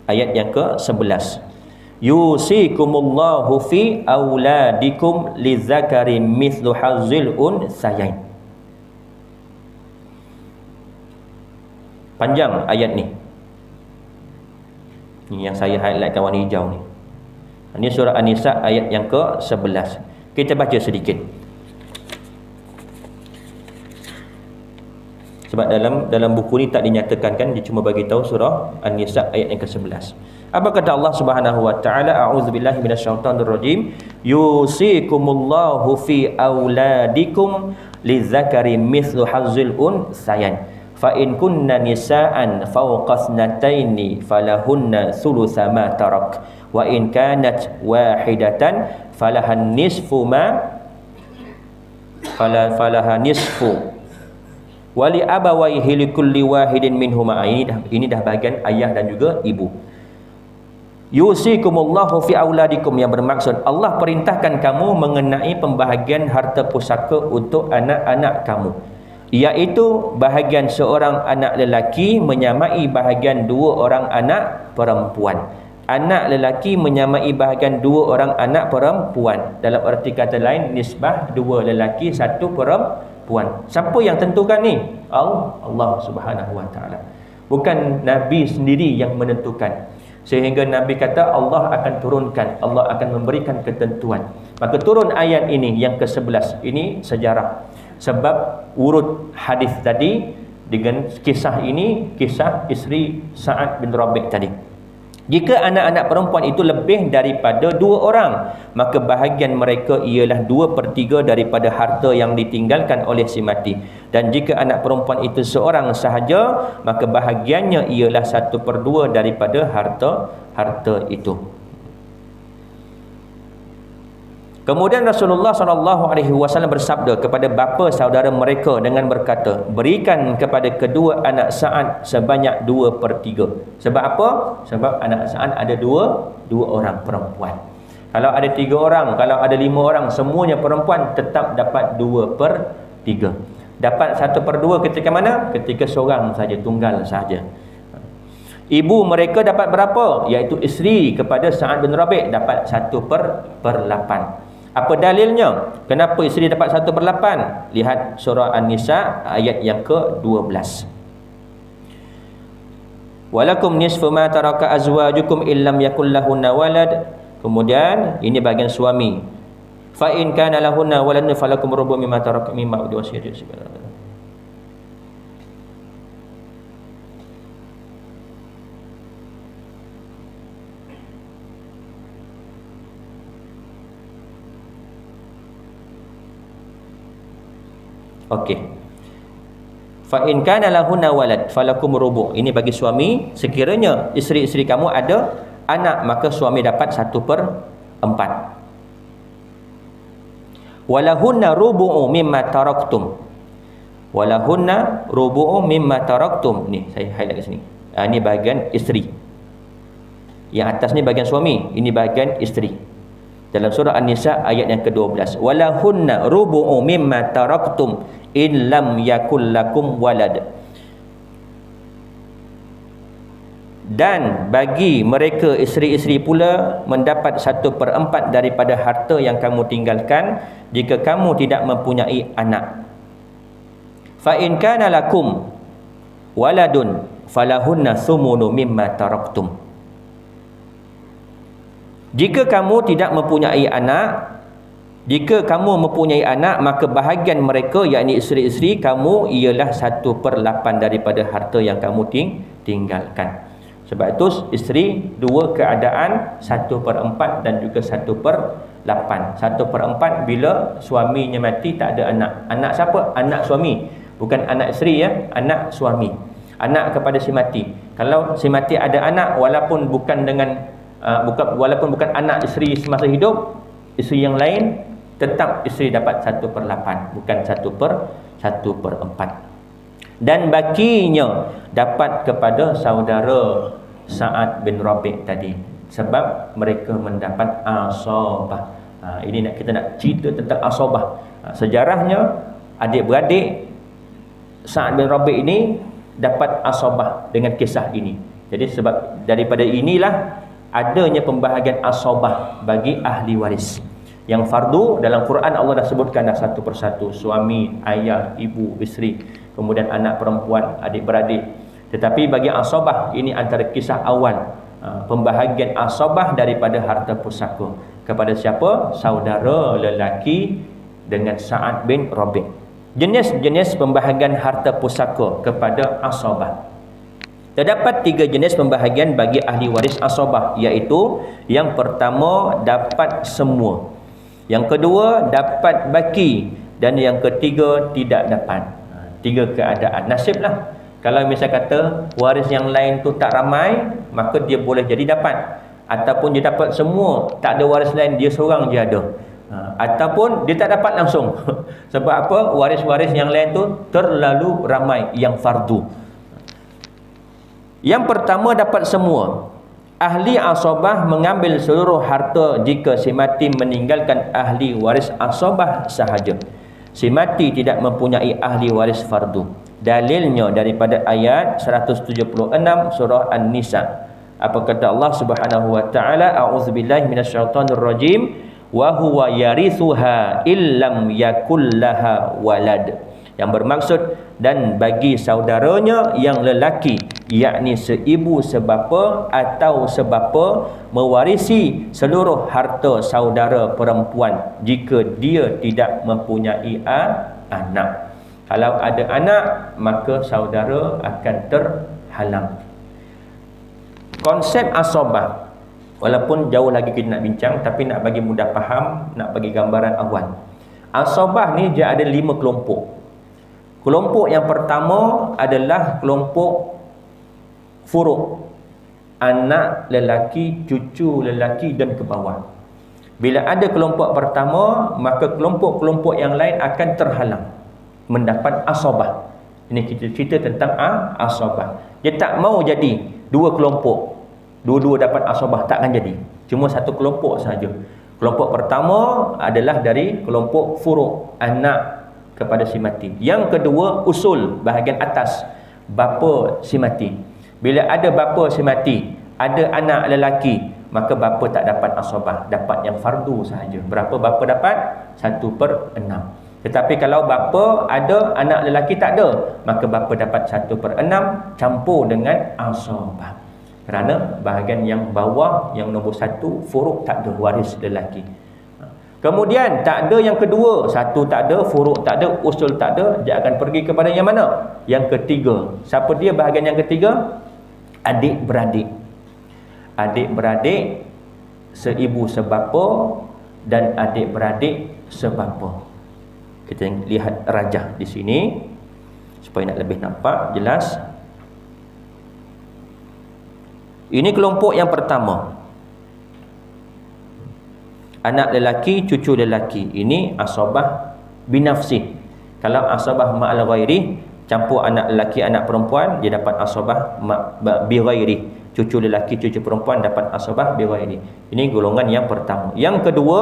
ayat yang ke-11. Yusikumullahu fi auladikum lizzakari mithlu hazil unthayain. Panjang ayat ni. Ini yang saya highlightkan warna hijau ni. Ini surah An-Nisa ayat yang ke-11. Kita baca sedikit. Sebab dalam buku ni tak dinyatakan kan, dia cuma bagi tahu surah An-Nisa ayat yang ke-11. Apa kata Allah Subhanahu wa taala? A'udzubillahi minasyaitonir rajim. Yusikumullahu fi auladikum lizzakari mithlu hazzil unthayain. Fa in kunna nisaan fawqa thnataini falahunna thulutsa ma tarak. Wa in kanat wahidatan falahan nisfu wali abawaihi likulli wahidin minhuma. Ini dah bahagian ayah dan juga ibu. Yusikumullahu fi auladikum, yang bermaksud Allah perintahkan kamu mengenai pembahagian harta pusaka untuk anak-anak kamu, iaitu bahagian seorang anak lelaki menyamai bahagian 2 orang anak perempuan. Anak lelaki menyamai bahagian 2 orang anak perempuan. Dalam erti kata lain, nisbah 2 lelaki 1 perempuan. Siapa yang tentukan ni? Allah Subhanahu wa taala. Bukan Nabi sendiri yang menentukan. Sehingga Nabi kata Allah akan turunkan, Allah akan memberikan ketentuan. Maka turun ayat ini yang ke-11. Ini sejarah. Sebab urut hadis tadi dengan kisah ini, kisah isteri Sa'ad bin Rabi' tadi. Jika anak-anak perempuan itu lebih daripada 2 orang, maka bahagian mereka ialah 2/3 daripada harta yang ditinggalkan oleh si mati. Dan jika anak perempuan itu seorang sahaja, maka bahagiannya ialah 1/2 daripada harta itu. Kemudian Rasulullah SAW bersabda kepada bapa saudara mereka dengan berkata, berikan kepada kedua anak Sa'ad sebanyak 2/3. Sebab apa? Sebab anak Sa'ad ada dua orang perempuan. Kalau ada 3 orang, kalau ada 5 orang, semuanya perempuan, tetap dapat 2/3. Dapat 1/2 ketika mana? Ketika seorang saja, tunggal saja. Ibu mereka dapat berapa? Iaitu isteri kepada Sa'ad bin Rabi' dapat 1/8. Apa dalilnya? Kenapa isteri dapat 1/8? Lihat surah An-Nisa ayat yang ke-12. Walakum nisfu ma taraka azwajukum illam yakul lahunna walad. Kemudian ini bahagian suami. Fa in kana lahunna waladun falakum rubu' mimma taraka mimma wasiyati. Okey. Fa in kana lahunna walad falakum rubu'. Ini bagi suami, sekiranya isteri-isteri kamu ada anak, maka suami dapat 1/4. Walahunna rubu'u mimma taraktum. Walahunna rubu'u mimma taraktum. Ni saya highlight kat sini. Ini bahagian isteri. Yang atas ni bahagian suami, ini bahagian isteri. Dalam surah An-Nisa ayat yang ke-12. Walahunna rubu'u mimma taraktum in lam yakul lakum walad. Dan bagi mereka isteri-isteri pula mendapat 1/4 daripada harta yang kamu tinggalkan jika kamu tidak mempunyai anak. Fa in kana lakum waladun falahunna thumunu mimma taraktum. Jika kamu tidak mempunyai anak, jika kamu mempunyai anak, maka bahagian mereka, yakni isteri-isteri kamu, ialah 1/8 daripada harta yang kamu tinggalkan. Sebab itu isteri dua keadaan, 1/4 dan juga 1/8. 1/4 bila suaminya mati tak ada anak. Anak siapa? Anak suami. Bukan anak isteri ya, anak suami. Anak kepada si mati. Kalau si mati ada anak, walaupun bukan dengan walaupun bukan anak isteri semasa hidup, isteri yang lain, tetap isteri dapat 1/8, bukan 1/4. Dan bakinya dapat kepada saudara Sa'ad bin Rabi' tadi, sebab mereka mendapat asabah. Ini kita nak cerita tentang asabah. Sejarahnya, adik-beradik Sa'ad bin Rabi' ini dapat asabah dengan kisah ini. Jadi sebab daripada inilah adanya pembahagian asabah bagi ahli waris. Yang fardu dalam Quran Allah dah sebutkan dah satu persatu, suami, ayah, ibu, isteri, kemudian anak perempuan, adik-beradik. Tetapi bagi asabah, ini antara kisah awal pembahagian asabah daripada harta pusaka. Kepada siapa? Saudara lelaki dengan Sa'ad bin Rabi'. Jenis-jenis pembahagian harta pusaka kepada asabah. Terdapat 3 jenis pembahagian bagi ahli waris asabah, iaitu yang pertama dapat semua, yang kedua dapat baki, dan yang ketiga tidak dapat. 3 keadaan. Nasiblah. Kalau misal kata waris yang lain tu tak ramai, maka dia boleh jadi dapat. Ataupun dia dapat semua, tak ada waris lain, dia seorang je ada. Ataupun dia tak dapat langsung. Sebab apa? Waris-waris yang lain tu terlalu ramai yang fardu. Yang pertama dapat semua. Ahli asabah mengambil seluruh harta jika si mati meninggalkan ahli waris asabah sahaja. Si mati tidak mempunyai ahli waris fardu. Dalilnya daripada ayat 176 surah An-Nisa. Apa kata Allah Subhanahu wa taala? A'udzubillahi minasyaitonir rajim. Wa huwa yarithuha illam yakul laha walad. Yang bermaksud, dan bagi saudaranya yang lelaki, yakni seibu sebapa atau sebapa, mewarisi seluruh harta saudara perempuan jika dia tidak mempunyai anak. Kalau ada anak, maka saudara akan terhalang. Konsep asabah, walaupun jauh lagi kita nak bincang, tapi nak bagi mudah faham, nak bagi gambaran awal. Asabah ni dia ada 5 kelompok. Kelompok yang pertama adalah kelompok furuk, anak lelaki, cucu lelaki dan ke bawah. Bila ada kelompok pertama, maka kelompok-kelompok yang lain akan terhalang mendapat asabah. Ini kita cerita tentang asabah. Dia tak mau jadi 2 kelompok, dua-dua dapat asabah, takkan jadi. Cuma 1 kelompok saja. Kelompok pertama adalah dari kelompok furuk, anak kepada si mati. Yang kedua, usul, bahagian atas, bapa si mati. Bila ada bapa si mati, ada anak lelaki, maka bapa tak dapat asabah, dapat yang fardu sahaja. Berapa bapa dapat? 1/6. Tetapi kalau bapa ada, anak lelaki tak ada, maka bapa dapat 1/6 campur dengan asabah. Kerana bahagian yang bawah, yang nombor 1, furuk tak ada, waris lelaki. Kemudian tak ada yang kedua, 1 tak ada, furuk tak ada, usul tak ada, dia akan pergi kepada yang mana? Yang ketiga. Siapa dia bahagian yang ketiga? Adik-beradik. Adik-beradik seibu sebapa dan adik-beradik sebapa. Kita lihat rajah di sini supaya nak lebih nampak jelas. Ini kelompok yang pertama. Anak lelaki, cucu lelaki. Ini asabah binafsi. Kalau asabah ma'al ghairi, campur anak lelaki, anak perempuan, dia dapat asabah bi ghairi. Cucu lelaki, cucu perempuan dapat asabah bi ghairi. Ini golongan yang pertama. Yang kedua,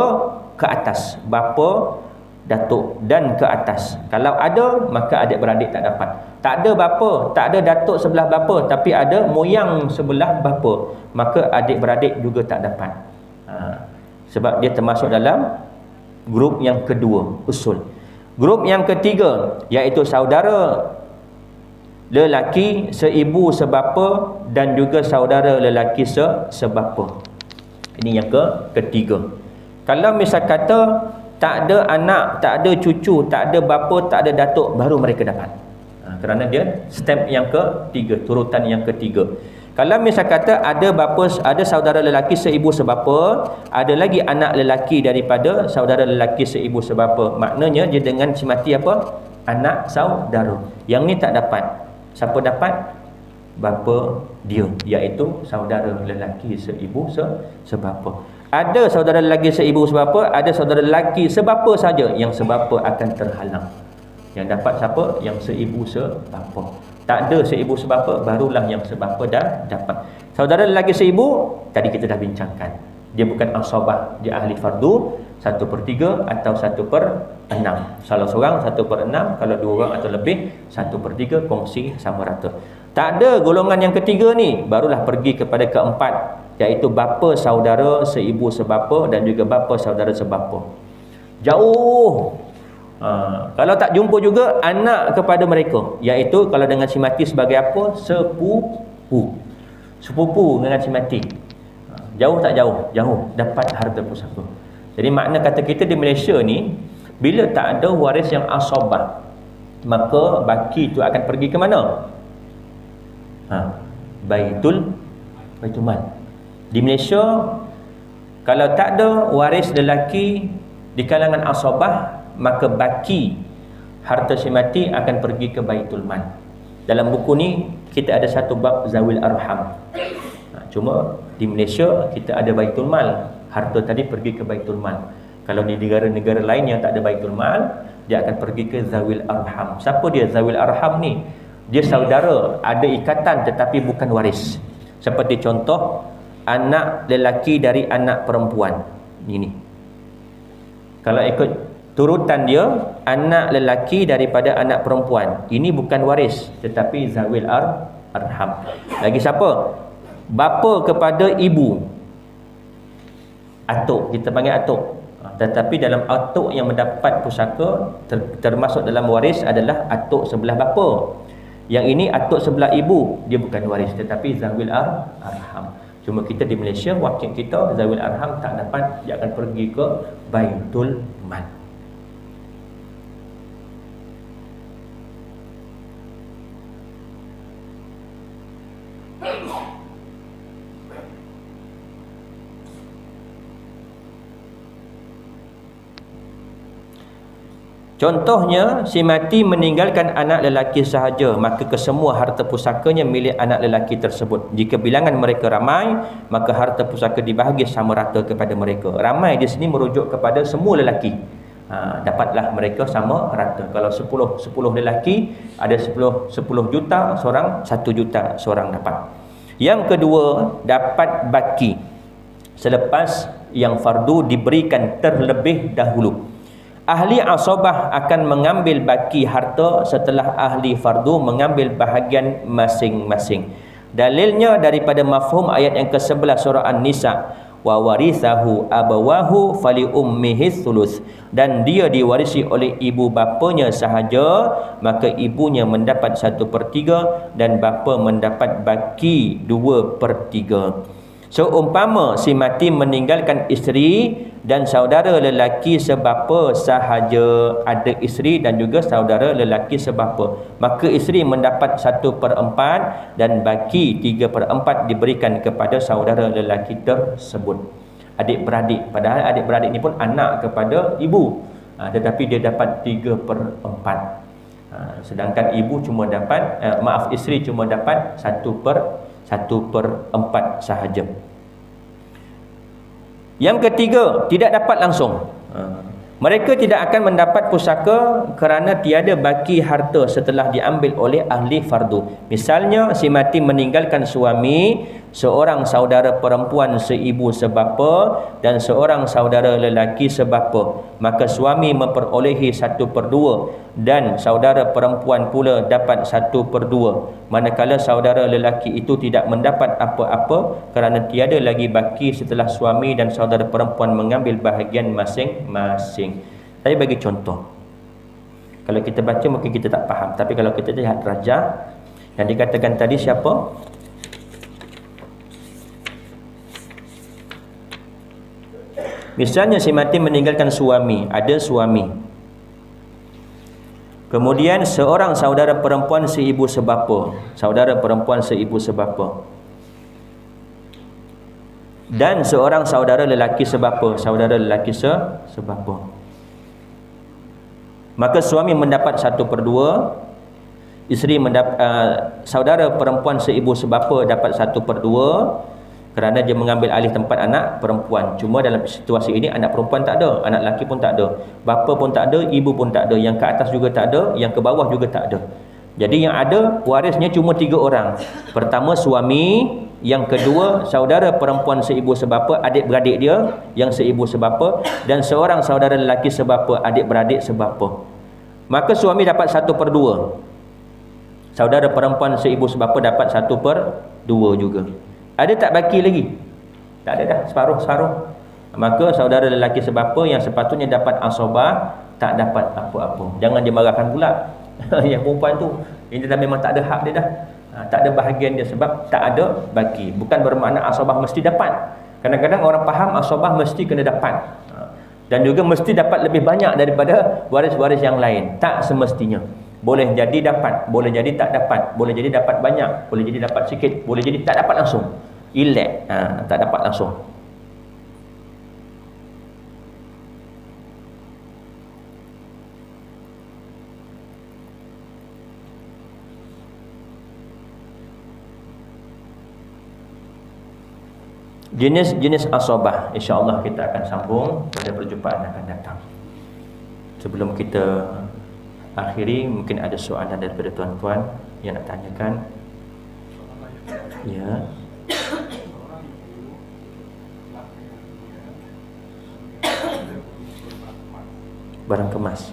ke atas. Bapa, datuk dan ke atas. Kalau ada, maka adik-beradik tak dapat. Tak ada bapa, tak ada datuk sebelah bapa, tapi ada moyang sebelah bapa, maka adik-beradik juga tak dapat. Sebab dia termasuk dalam grup yang kedua, usul. Grup yang ketiga, iaitu saudara lelaki seibu sebapa dan juga saudara lelaki sebapa. Ini yang ketiga. Kalau misal kata tak ada anak, tak ada cucu, tak ada bapa, tak ada datuk, baru mereka dapat. Kerana dia step yang ketiga, turutan yang ketiga. Kalau misal kata ada bapa, ada saudara lelaki seibu sebapa, ada lagi anak lelaki daripada saudara lelaki seibu sebapa, maknanya dia dengan cimati apa? Anak saudara. Yang ni tak dapat. Siapa dapat? Bapa dia, iaitu saudara lelaki seibu sebapa. Ada saudara lelaki seibu sebapa, ada saudara lelaki sebapa saja, yang sebapa akan terhalang. Yang dapat siapa? Yang seibu sebapa. Tak ada seibu sebapa, barulah yang sebapa dah dapat. Saudara lelaki seibu, tadi kita dah bincangkan. Dia bukan asabah, dia ahli fardu, 1/3 atau 1/6. Salah seorang 1/6, kalau 2 orang atau lebih 1/3, kongsi sama rata. Tak ada golongan yang ketiga ni, barulah pergi kepada keempat, iaitu bapa saudara seibu sebapa dan juga bapa saudara sebapa. Jauh. Kalau tak jumpa juga anak kepada mereka, iaitu kalau dengan cimati sebagai apa? Sepupu dengan cimati. Jauh tak jauh? Jauh, dapat harta pusaka. Jadi makna kata kita di Malaysia ni, bila tak ada waris yang asabah, maka baki itu akan pergi ke mana? Baitul mal. Di Malaysia, kalau tak ada waris lelaki di kalangan asabah, maka baki harta semati akan pergi ke baitul mal. Dalam buku ni kita ada satu bab zawil arham. Cuma di Malaysia kita ada baitul mal, harta tadi pergi ke baitul mal. Kalau di negara-negara lain yang tak ada baitul mal, dia akan pergi ke zawil arham. Siapa dia zawil arham ni? Dia saudara, ada ikatan tetapi bukan waris. Seperti contoh anak lelaki dari anak perempuan. Ini. Kalau ikut turutan dia, anak lelaki daripada anak perempuan, ini bukan waris tetapi zawil arham. Lagi siapa? Bapa kepada ibu, atuk, kita panggil atuk. Tetapi dalam atuk yang mendapat pusaka, termasuk dalam waris adalah atuk sebelah bapa. Yang ini atuk sebelah ibu, dia bukan waris tetapi zawil arham. Cuma kita di Malaysia, wakil kita zawil arham tak dapat, dia akan pergi ke baitul mal. Contohnya, si mati meninggalkan anak lelaki sahaja, maka kesemua harta pusakanya milik anak lelaki tersebut. Jika bilangan mereka ramai, maka harta pusaka dibahagi sama rata kepada mereka. Ramai di sini merujuk kepada semua lelaki. Dapatlah mereka sama rata. Kalau 10 lelaki, ada 10 juta, seorang 1 juta seorang dapat. Yang kedua, dapat baki selepas yang fardu diberikan terlebih dahulu. Ahli asabah akan mengambil baki harta setelah ahli fardu mengambil bahagian masing-masing. Dalilnya daripada mafhum ayat yang ke-11 surah An-Nisa, wa warithahu abawahu fali ummihi thuluth, dan dia diwarisi oleh ibu bapanya sahaja, maka ibunya mendapat 1/3 dan bapa mendapat baki 2/3. Seumpama si mati meninggalkan isteri dan saudara lelaki sebapa sahaja, ada isteri dan juga saudara lelaki sebapa, maka isteri mendapat 1/4 dan baki 3/4 diberikan kepada saudara lelaki tersebut. Adik-beradik, padahal adik-beradik ni pun anak kepada ibu, tetapi dia dapat 3/4. Sedangkan ibu cuma dapat isteri cuma dapat 1/4 sahaja. Yang ketiga, tidak dapat langsung. Mereka tidak akan mendapat pusaka kerana tiada baki harta setelah diambil oleh ahli fardu. Misalnya, si mati meninggalkan suami, seorang saudara perempuan seibu sebapa dan seorang saudara lelaki sebapa, maka suami memperolehi 1/2 dan saudara perempuan pula dapat 1/2, manakala saudara lelaki itu tidak mendapat apa-apa kerana tiada lagi baki setelah suami dan saudara perempuan mengambil bahagian masing-masing. Saya bagi contoh. Kalau kita baca mungkin kita tak faham, tapi kalau kita lihat rajah yang dikatakan tadi siapa? Misalnya si mati meninggalkan suami, ada suami. Kemudian seorang saudara perempuan seibu sebapa, saudara perempuan seibu sebapa, dan seorang saudara lelaki sebapa, saudara lelaki sebapa. Maka suami mendapat 1/2, isteri saudara perempuan seibu sebapa dapat 1/2 kerana dia mengambil alih tempat anak perempuan. Cuma dalam situasi ini anak perempuan tak ada, anak lelaki pun tak ada, bapa pun tak ada, ibu pun tak ada, yang ke atas juga tak ada, yang ke bawah juga tak ada. Jadi yang ada warisnya cuma 3 orang. Pertama suami, yang kedua saudara perempuan seibu sebapa, adik-beradik dia yang seibu sebapa, dan seorang saudara lelaki sebapa, adik-beradik sebapa. Maka suami dapat 1/2. Saudara perempuan seibu sebapa dapat 1/2 juga. Ada tak baki lagi? Tak ada dah, separuh-separuh. Maka saudara lelaki sebapa yang sepatutnya dapat asabah tak dapat apa-apa. Jangan dimarahkan pula. Yang perempuan tu, ini dah memang tak ada hak dia dah. Tak ada bahagian dia sebab tak ada baki. Bukan bermakna asabah mesti dapat. Kadang-kadang orang faham asabah mesti kena dapat. Dan juga mesti dapat lebih banyak daripada waris-waris yang lain. Tak semestinya. Boleh jadi dapat, boleh jadi tak dapat, boleh jadi dapat banyak, boleh jadi dapat sikit, boleh jadi tak dapat langsung. Elak, tak dapat langsung. Jenis-jenis asabah, insya-Allah kita akan sambung pada perjumpaan akan datang. Sebelum kita akhiri, mungkin ada soalan daripada tuan-tuan yang nak tanyakan. Ya. Barang kemas.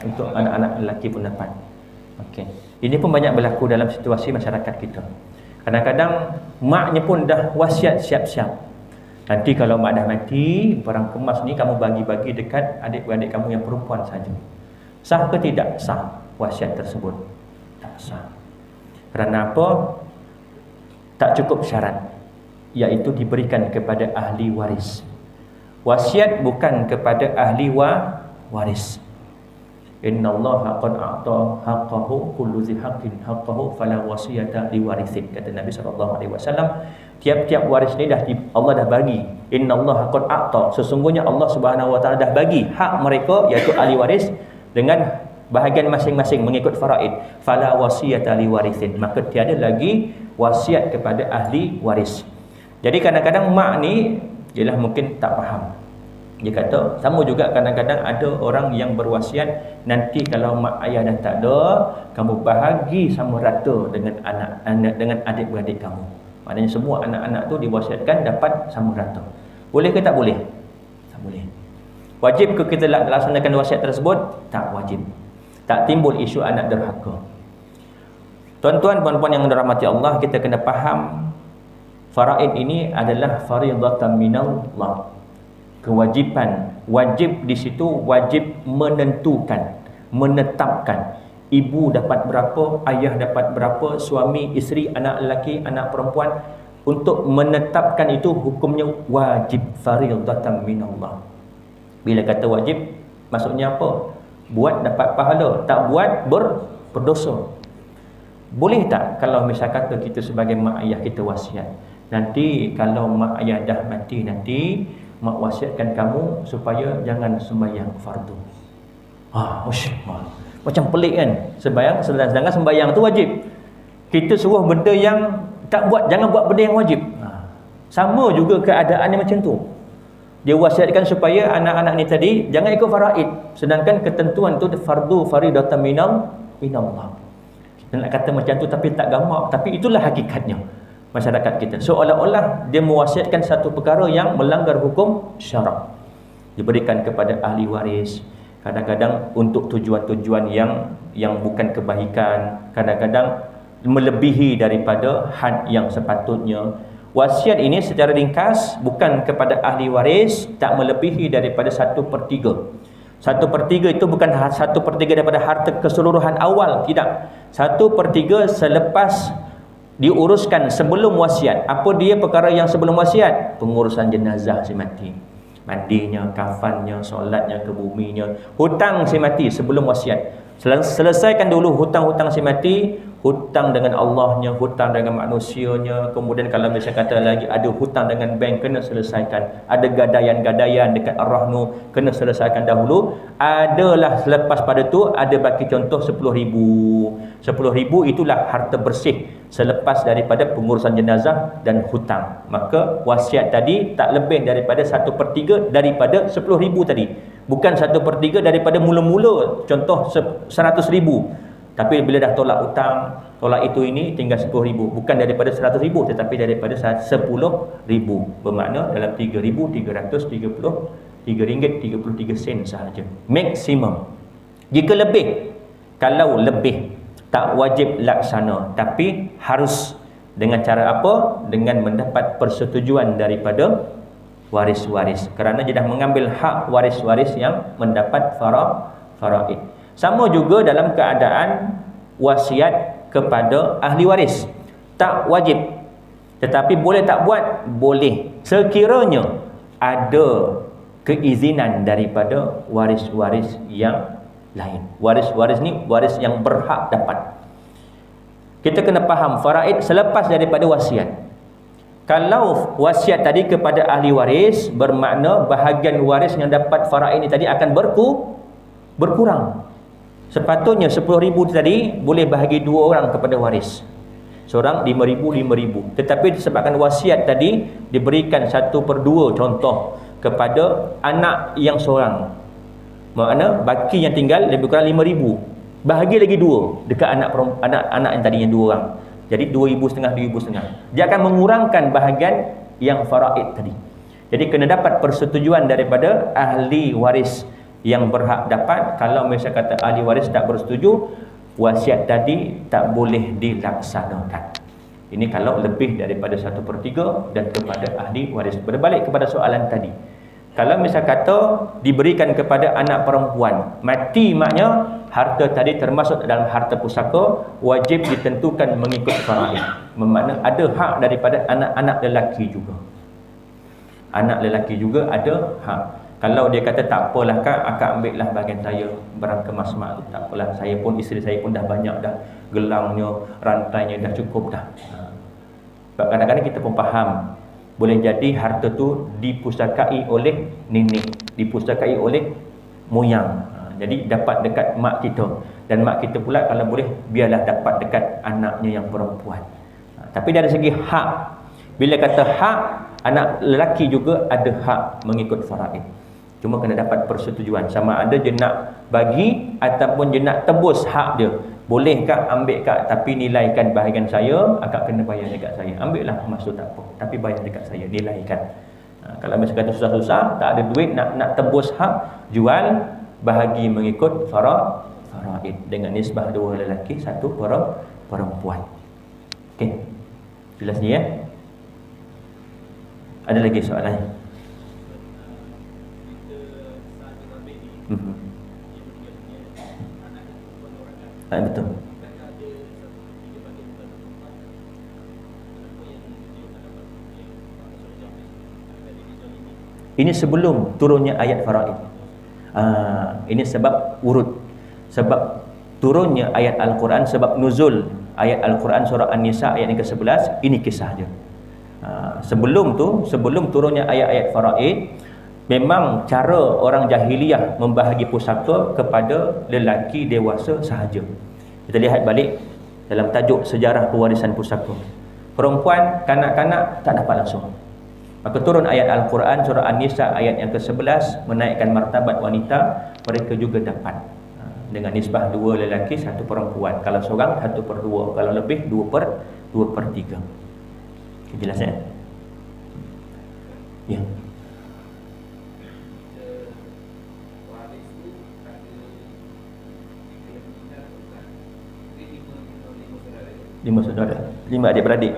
Untuk anak-anak lelaki pun dapat. Okey. Ini pun banyak berlaku dalam situasi masyarakat kita. Kadang-kadang maknya pun dah wasiat siap-siap. Nanti kalau mak dah mati, barang kemas ni kamu bagi-bagi dekat adik-beradik kamu yang perempuan saja. Sah ke tidak? Sah wasiat tersebut. Tak sah. Kerana apa? Tak cukup syarat, iaitu diberikan kepada ahli waris. Wasiat bukan kepada ahli waris. Innallaha qad a'ta haqqahu kullu dhi haqqin haqqahu fala wasiyata liwarithin, kata Nabi SAW. Tiap-tiap waris ni Allah dah bagi. Innallaha qad a'ta, sesungguhnya Allah Subhanahu wa taala dah bagi hak mereka, iaitu ahli waris, dengan bahagian masing-masing mengikut faraid. Fala wasiyata liwarithin, maka tiada lagi wasiat kepada ahli waris. Jadi kadang-kadang mak ni ialah mungkin tak faham. Dia kata sama juga kadang-kadang ada orang yang berwasiat, nanti kalau mak ayah dah tak ada, kamu bahagi sama rata dengan anak-anak, dengan adik-beradik kamu. Maknanya semua anak-anak tu diwasiatkan dapat sama rata. Boleh ke tak boleh? Tak boleh. Wajib ke kita laksanakan wasiat tersebut? Tak wajib. Tak timbul isu anak derhaka. Tuan-tuan, puan-puan yang dirahmati Allah, kita kena faham faraid ini adalah faridatan minallah. Kewajipan, wajib di situ wajib menentukan, menetapkan ibu dapat berapa, ayah dapat berapa, suami, isteri, anak lelaki, anak perempuan. Untuk menetapkan itu hukumnya wajib, faridatan minallah. Bila kata wajib, maksudnya apa? Buat dapat pahala, tak buat berdosa. Boleh tak kalau misal kata kita sebagai mak ayah kita wasiat, nanti kalau mak ayah dah mati nanti, mak wasiatkan kamu supaya jangan sembahyang fardu. Macam pelik kan? Sedangkan sembahyang tu wajib. Kita suruh benda yang tak buat, jangan buat benda yang wajib. Sama juga keadaannya macam tu. Dia wasiatkan supaya anak-anak ni tadi jangan ikut faraid, sedangkan ketentuan tu fardu faridatan minallah. Kita nak kata macam tu tapi tak gamak, tapi itulah hakikatnya masyarakat kita. Seolah-olah dia mewasiatkan satu perkara yang melanggar hukum syarak. Diberikan kepada ahli waris, kadang-kadang untuk tujuan-tujuan yang bukan kebaikan, kadang-kadang melebihi daripada had yang sepatutnya. Wasiat ini secara ringkas bukan kepada ahli waris, tak melebihi daripada 1/3. 1/3 itu bukan 1/3 daripada harta keseluruhan awal, tidak. 1/3 selepas diuruskan sebelum wasiat. Apa dia perkara yang sebelum wasiat? Pengurusan jenazah si mati, mandinya, kafannya, solatnya, kebuminya, hutang si mati sebelum wasiat. Selesaikan dulu hutang-hutang si mati, hutang dengan Allahnya, hutang dengan manusianya. Kemudian kalau misalnya kata lagi ada hutang dengan bank, kena selesaikan. Ada gadaian-gadaian dekat Ar-Rahnu, kena selesaikan dahulu. Adalah selepas pada tu ada baki contoh 10,000. 10,000 itulah harta bersih selepas daripada pengurusan jenazah dan hutang. Maka wasiat tadi tak lebih daripada 1/3 daripada 10,000 tadi. Bukan 1/3 daripada mula-mula contoh 100,000. Tapi bila dah tolak hutang, tolak itu ini, tinggal 10,000. Bukan daripada 100,000 tetapi daripada 10,000. Bermakna dalam 3,333 ringgit 33 sen sahaja maksimum. Jika lebih, kalau lebih tak wajib laksana, tapi harus dengan cara apa? Dengan mendapat persetujuan daripada waris-waris, kerana dia dah mengambil hak waris-waris yang mendapat faraid. Sama juga dalam keadaan wasiat kepada ahli waris, tak wajib, tetapi boleh tak buat? Boleh, sekiranya ada keizinan daripada waris-waris yang lain. Waris-waris ni waris yang berhak dapat. Kita kena faham faraid selepas daripada wasiat. Kalau wasiat tadi kepada ahli waris, bermakna bahagian waris yang dapat faraid ini tadi akan berkurang. Sepatutnya 10,000 tadi boleh bahagi 2 orang kepada waris, seorang 5,000. Tetapi disebabkan wasiat tadi diberikan 1/2 contoh kepada anak yang seorang, makna baki yang tinggal lebih kurang 5,000, bahagi lagi 2 dekat anak yang tadinya 2 orang. Jadi 2,500. Dia akan mengurangkan bahagian yang faraid tadi. Jadi kena dapat persetujuan daripada ahli waris yang berhak dapat. Kalau misalnya kata ahli waris tak bersetuju, wasiat tadi tak boleh dilaksanakan. Ini kalau lebih daripada 1/3 dan kepada ahli waris. Berbalik kepada soalan tadi, kalau misal kata diberikan kepada anak perempuan, mati maknya harta tadi termasuk dalam harta pusaka, wajib ditentukan mengikut faraid. Bermakna ada hak daripada anak-anak lelaki juga. Anak lelaki juga ada hak. Kalau dia kata tak apalah kak, akak ambil lah bahagian saya, barang kemas mak, tak apalah, saya pun, isteri saya pun dah banyak dah, gelangnya, rantainya dah cukup dah. Sebab kadang-kadang kita pun faham, boleh jadi harta tu dipustakai oleh nenek, dipustakai oleh moyang. Jadi dapat dekat mak kita, dan mak kita pula kalau boleh biarlah dapat dekat anaknya yang perempuan. Tapi dari segi hak, bila kata hak, anak lelaki juga ada hak mengikut faraid. Cuma kena dapat persetujuan, sama ada dia nak bagi ataupun dia nak tebus hak dia. Boleh kak ambil kak, tapi nilaikan bahagian saya, akak kena bayar dekat saya. Ambil lah emas tu tak apa, tapi bayar dekat saya, nilaikan. Kalau misalkan kata susah-susah, tak ada duit nak tebus hak, jual, bahagi mengikut faraid dengan nisbah 2 lelaki 1 perempuan. Okey. Jelas ni ya? Ada lagi soalan? Betul. Ini sebelum turunnya ayat faraid. Ini sebab urut, sebab turunnya ayat Al-Quran, sebab nuzul ayat Al-Quran surah An-Nisa ayat yang ke-11. Ini kisah dia. Sebelum turunnya ayat-ayat faraid, memang cara orang jahiliyah membahagi pusaka kepada lelaki dewasa sahaja. Kita lihat balik dalam tajuk sejarah pewarisan pusaka. Perempuan, kanak-kanak tak dapat langsung. Maka turun ayat Al-Quran surah An-Nisa ayat yang ke-11 menaikkan martabat wanita, mereka juga dapat dengan nisbah 2 lelaki 1 perempuan. Kalau seorang 1/2, kalau lebih 2/3. Jelas ya? Ya. Lima saudara, 5 adik-beradik.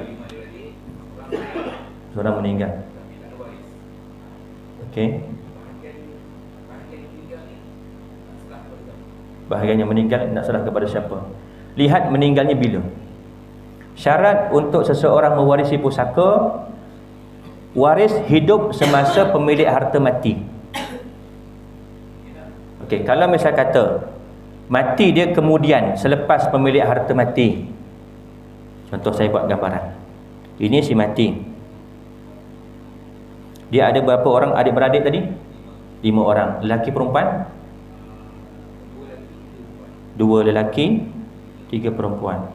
Seorang meninggal. Okey. Bahagian yang meninggal nak serah kepada siapa? Lihat meninggalnya bila. Syarat untuk seseorang mewarisi pusaka, waris hidup semasa pemilik harta mati. Okey, kalau misal kata mati dia kemudian selepas pemilik harta mati. Contoh saya buat gambaran. Ini si mati. Dia ada berapa orang adik-beradik tadi? 5 orang. Lelaki perempuan? 2 lelaki, 3 perempuan.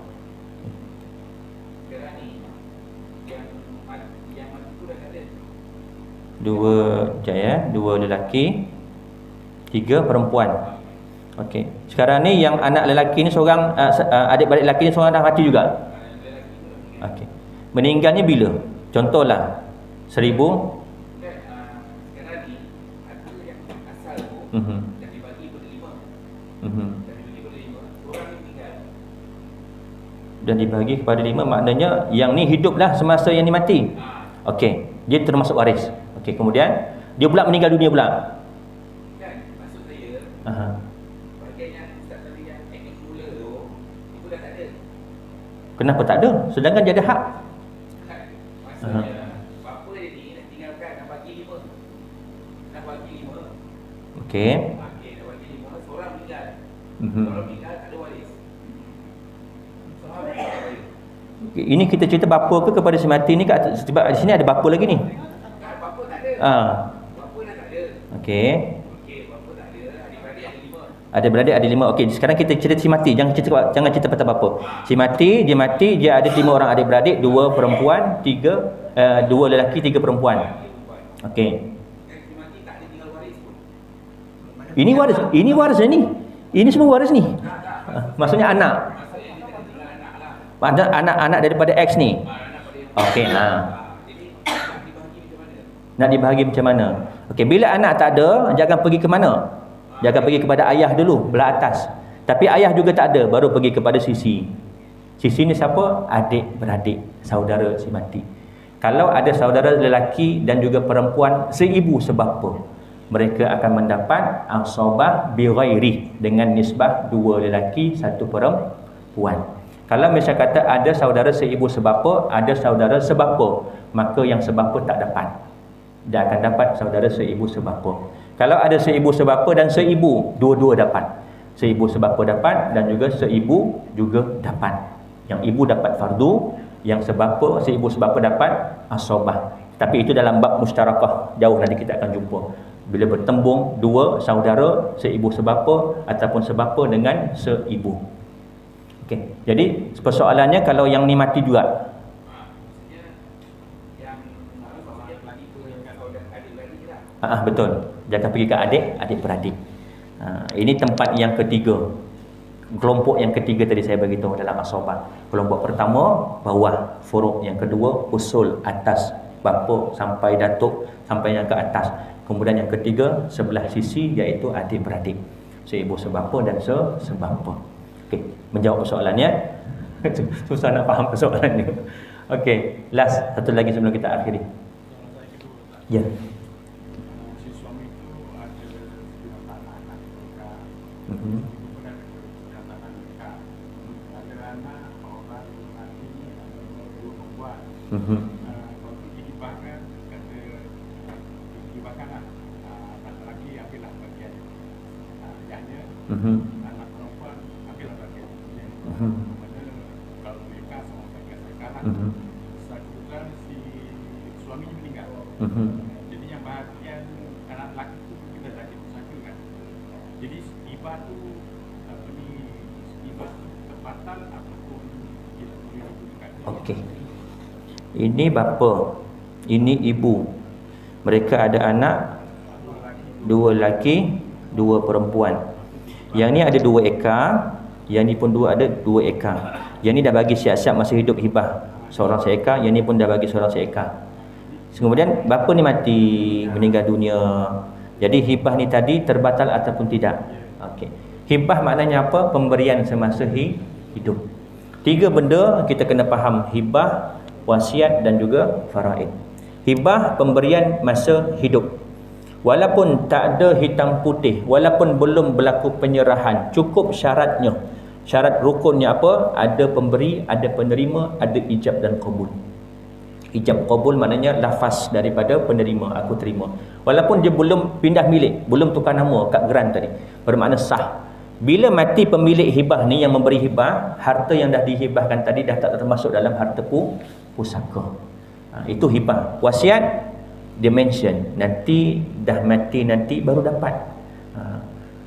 Dua lelaki, 3 perempuan. Okey. Sekarang ni yang anak lelaki ni seorang, adik-beradik lelaki ni seorang dah mati juga. Okey. Meninggalnya bila? Contohlah 1000. Sekarang ni ada yang asal tu dah dibagi pada 5. Dan dibagi kepada 5, maknanya yang ni hiduplah semasa yang ni mati. Okey, dia termasuk waris. Okey, kemudian dia pula meninggal dunia pula. Kan maksud saya, bahagian yang ustaz tadi yang teknik mula tu, itu dah tak ada. Kenapa tak ada? Sedangkan dia ada hak. Maksudnya bapa dia ni nak tinggalkan, nak bagi 5. Nak bagi 5. Okey. Okey, nak bagi 5, seorang meninggal. Seorang meninggal tak ada waris. Ini kita cerita bapa ke kepada si mati ni, sebab di sini ada bapa lagi ni. Bapa tak ada. Bapa dah tak ada. Okey. Okey, bapa tak ada, adik-beradik ada 5. Adik-beradik ada 5. Okey, sekarang kita cerita si mati, jangan cerita pasal bapa. Si mati, dia ada 5 orang adik-beradik, 2 perempuan, 2 lelaki, 3 perempuan. Okey. Si mati tak ada tinggal waris pun. Ini waris ni. Ini semua waris ni. Maksudnya anak. Anak daripada X ni. Okey, nak dibahagi macam mana? Okey, bila anak tak ada, jangan pergi ke mana? Jangan pergi kepada ayah dulu, belah atas. Tapi ayah juga tak ada, baru pergi kepada sisi. Sisi ni siapa? Adik-beradik, saudara si mati. Kalau ada saudara lelaki dan juga perempuan seibu sebapa, mereka akan mendapat asabah bi ghairi dengan nisbah 2 lelaki 1 perempuan. Kalau misal kata ada saudara seibu sebapa, ada saudara sebapa, maka yang sebapa tak dapat. Dia akan dapat saudara seibu sebapa. Kalau ada seibu sebapa dan seibu, dua-dua dapat. Seibu sebapa dapat dan juga seibu juga dapat. Yang ibu dapat fardu, yang sebapa, seibu sebapa dapat asabah. Tapi itu dalam bab musyarakah, jauh nanti kita akan jumpa. Bila bertembung 2 saudara, seibu sebapa ataupun sebapa dengan seibu. Okey. Jadi persoalannya kalau yang ni mati juga. Maksudnya yang Betul. Jangan pergi ke adik-beradik. Ini tempat yang ketiga. Kelompok yang ketiga tadi saya beritahu dalam asabah. Kelompok pertama bawah furuk, yang kedua usul atas bapa sampai datuk sampai yang ke atas. Kemudian yang ketiga sebelah sisi iaitu adik-beradik. Seibu sebapa dan sebapa. Okey, menjawab soalannya. Susah nak faham soalannya. Okey, last satu lagi sebelum kita akhiri. Ya. Anak perempuan ambillah bagian kalau nikah sama sekarang sekarang si suaminya meninggal, jadi yang bahagian anak laki itu kita jadi pusaka kan, jadi hibah tu apa ni, hibah tempatan ataupun kita boleh digunakan. Okey, ini bapa, ini ibu, mereka ada anak, dua lelaki, dua perempuan. Yang ni ada 2 ekar, yang ni pun ada 2 ekar. Yang ni dah bagi siap-siap masa hidup hibah seorang seekar, yang ni pun dah bagi seorang seekar. Kemudian bapa ni mati, meninggal dunia. Jadi hibah ni tadi terbatal ataupun tidak? Okey. Hibah maknanya apa? Pemberian semasa hidup. 3 benda kita kena faham: hibah, wasiat dan juga faraid. Hibah, pemberian masa hidup. Walaupun tak ada hitam putih, walaupun belum berlaku penyerahan, cukup syaratnya. Syarat rukunnya apa? Ada pemberi, ada penerima, ada ijab dan qabul. Ijab qabul maknanya lafaz daripada penerima, aku terima. Walaupun dia belum pindah milik, belum tukar nama kat geran tadi, bermakna sah. Bila mati pemilik hibah ni yang memberi hibah, harta yang dah dihibahkan tadi dah tak termasuk dalam harta pusaka. Itu hibah. Wasiat dia mention nanti dah mati nanti baru dapat.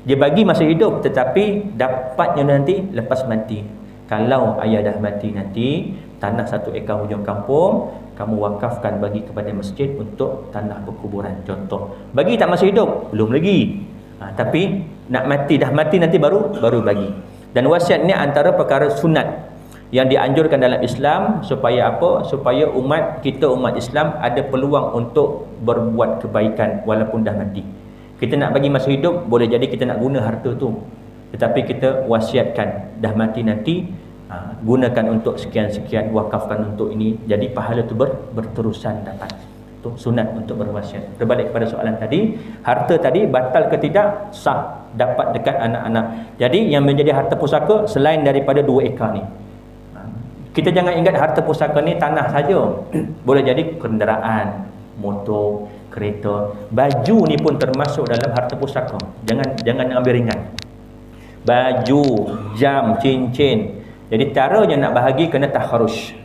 Dia bagi masa hidup tetapi dapatnya nanti lepas mati. Kalau ayah dah mati nanti, tanah 1 ekar hujung kampung kamu wakafkan bagi kepada masjid untuk tanah perkuburan. Contoh, bagi tak masa hidup? Belum lagi. Tapi nak mati, dah mati nanti baru bagi. Dan wasiat ni antara perkara sunat yang dianjurkan dalam Islam supaya apa? Supaya umat kita, umat Islam ada peluang untuk berbuat kebaikan walaupun dah mati. Kita nak bagi masa hidup, boleh jadi kita nak guna harta tu, tetapi kita wasiatkan dah mati nanti gunakan untuk sekian-sekian, wakafkan untuk ini, jadi pahala tu berterusan dapat. Itu sunat untuk berwasiat. Berbalik kepada soalan tadi, harta tadi batal ke tidak? Sah, dapat dekat anak-anak. Jadi yang menjadi harta pusaka selain daripada 2 ekar ni, kita jangan ingat harta pusaka ni tanah saja. Boleh jadi kenderaan, motor, kereta, baju ni pun termasuk dalam harta pusaka. Jangan ambil ringan. Baju, jam, cincin. Jadi caranya nak bahagi kena takharus.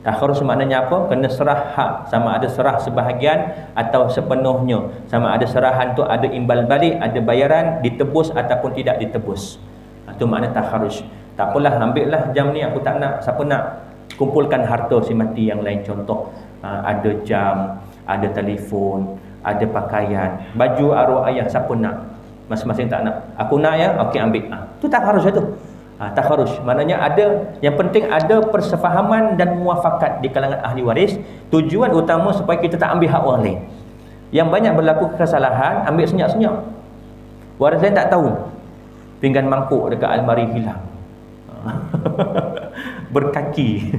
Takharus maknanya apa? Kena serah hak, sama ada serah sebahagian atau sepenuhnya. Sama ada serahan tu ada imbal balik, ada bayaran, ditebus ataupun tidak ditebus. Itu makna takharus. Tak apalah, ambil lah jam ni, aku tak nak. Siapa nak? Kumpulkan harta si mati yang lain. Contoh, ada jam, ada telefon, ada pakaian, baju arwah ayah, siapa nak? Masing-masing tak nak. Aku nak ya, okey ambil. Tu takharus tu. Takharus maknanya ada, yang penting ada persefahaman dan muafakat di kalangan ahli waris. Tujuan utama supaya kita tak ambil hak orang lain. Yang banyak berlaku kesalahan, ambil senyap-senyap. Waris lain tak tahu. Pinggan mangkuk dekat almari hilang. Berkaki.